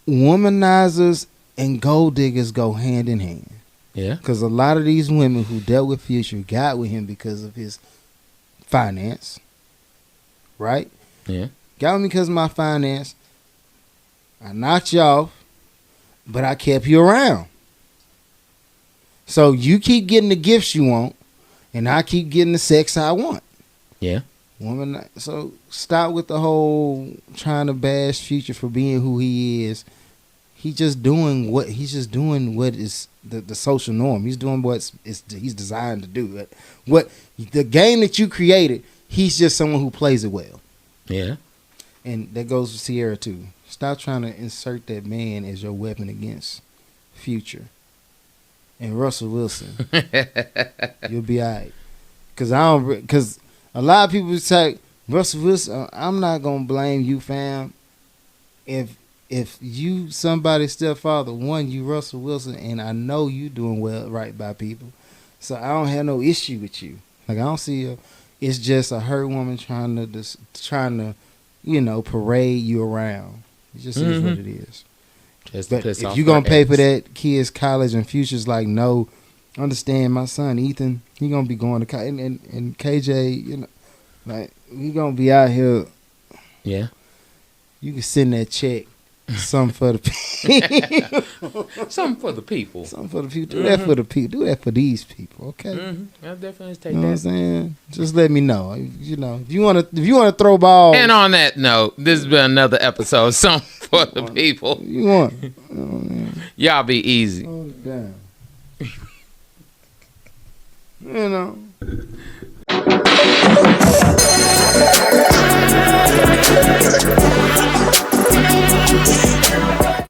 womanizers and gold diggers go hand in hand. Yeah. Because a lot of these women who dealt with Future got with him because of his finance. Right? Yeah. Got with me because of my finance. I knocked you off, but I kept you around. So you keep getting the gifts you want, and I keep getting the sex I want. Yeah. Woman, so stop with the whole trying to bash Future for being who he is. He's just doing what is the social norm. He's doing he's designed to do. What the game that you created, he's just someone who plays it well. Yeah. And that goes for Sierra too. Stop trying to insert that man as your weapon against Future. And Russell Wilson. You'll be alright. Cause a lot of people say, Russell Wilson, I'm not gonna blame you, fam. If you somebody's stepfather, you Russell Wilson, and I know you doing right by people, so I don't have no issue with you. Like, I don't see it's just a hurt woman trying to parade you around. It just is what it is. Just but if you gonna pay for that kid's college and Future's like, no, understand, my son Ethan, he gonna be going to college, and KJ, like, we gonna be out here. Yeah. You can send that check. Something for the people. Something for the people. Something for the people. Do that for the people. Do that for these people, okay? I'll definitely take that. You know what I'm saying? Just let me know. If you wanna throw balls. And on that note, this has been another episode of Something for the People. You want? Y'all be easy. Oh, damn.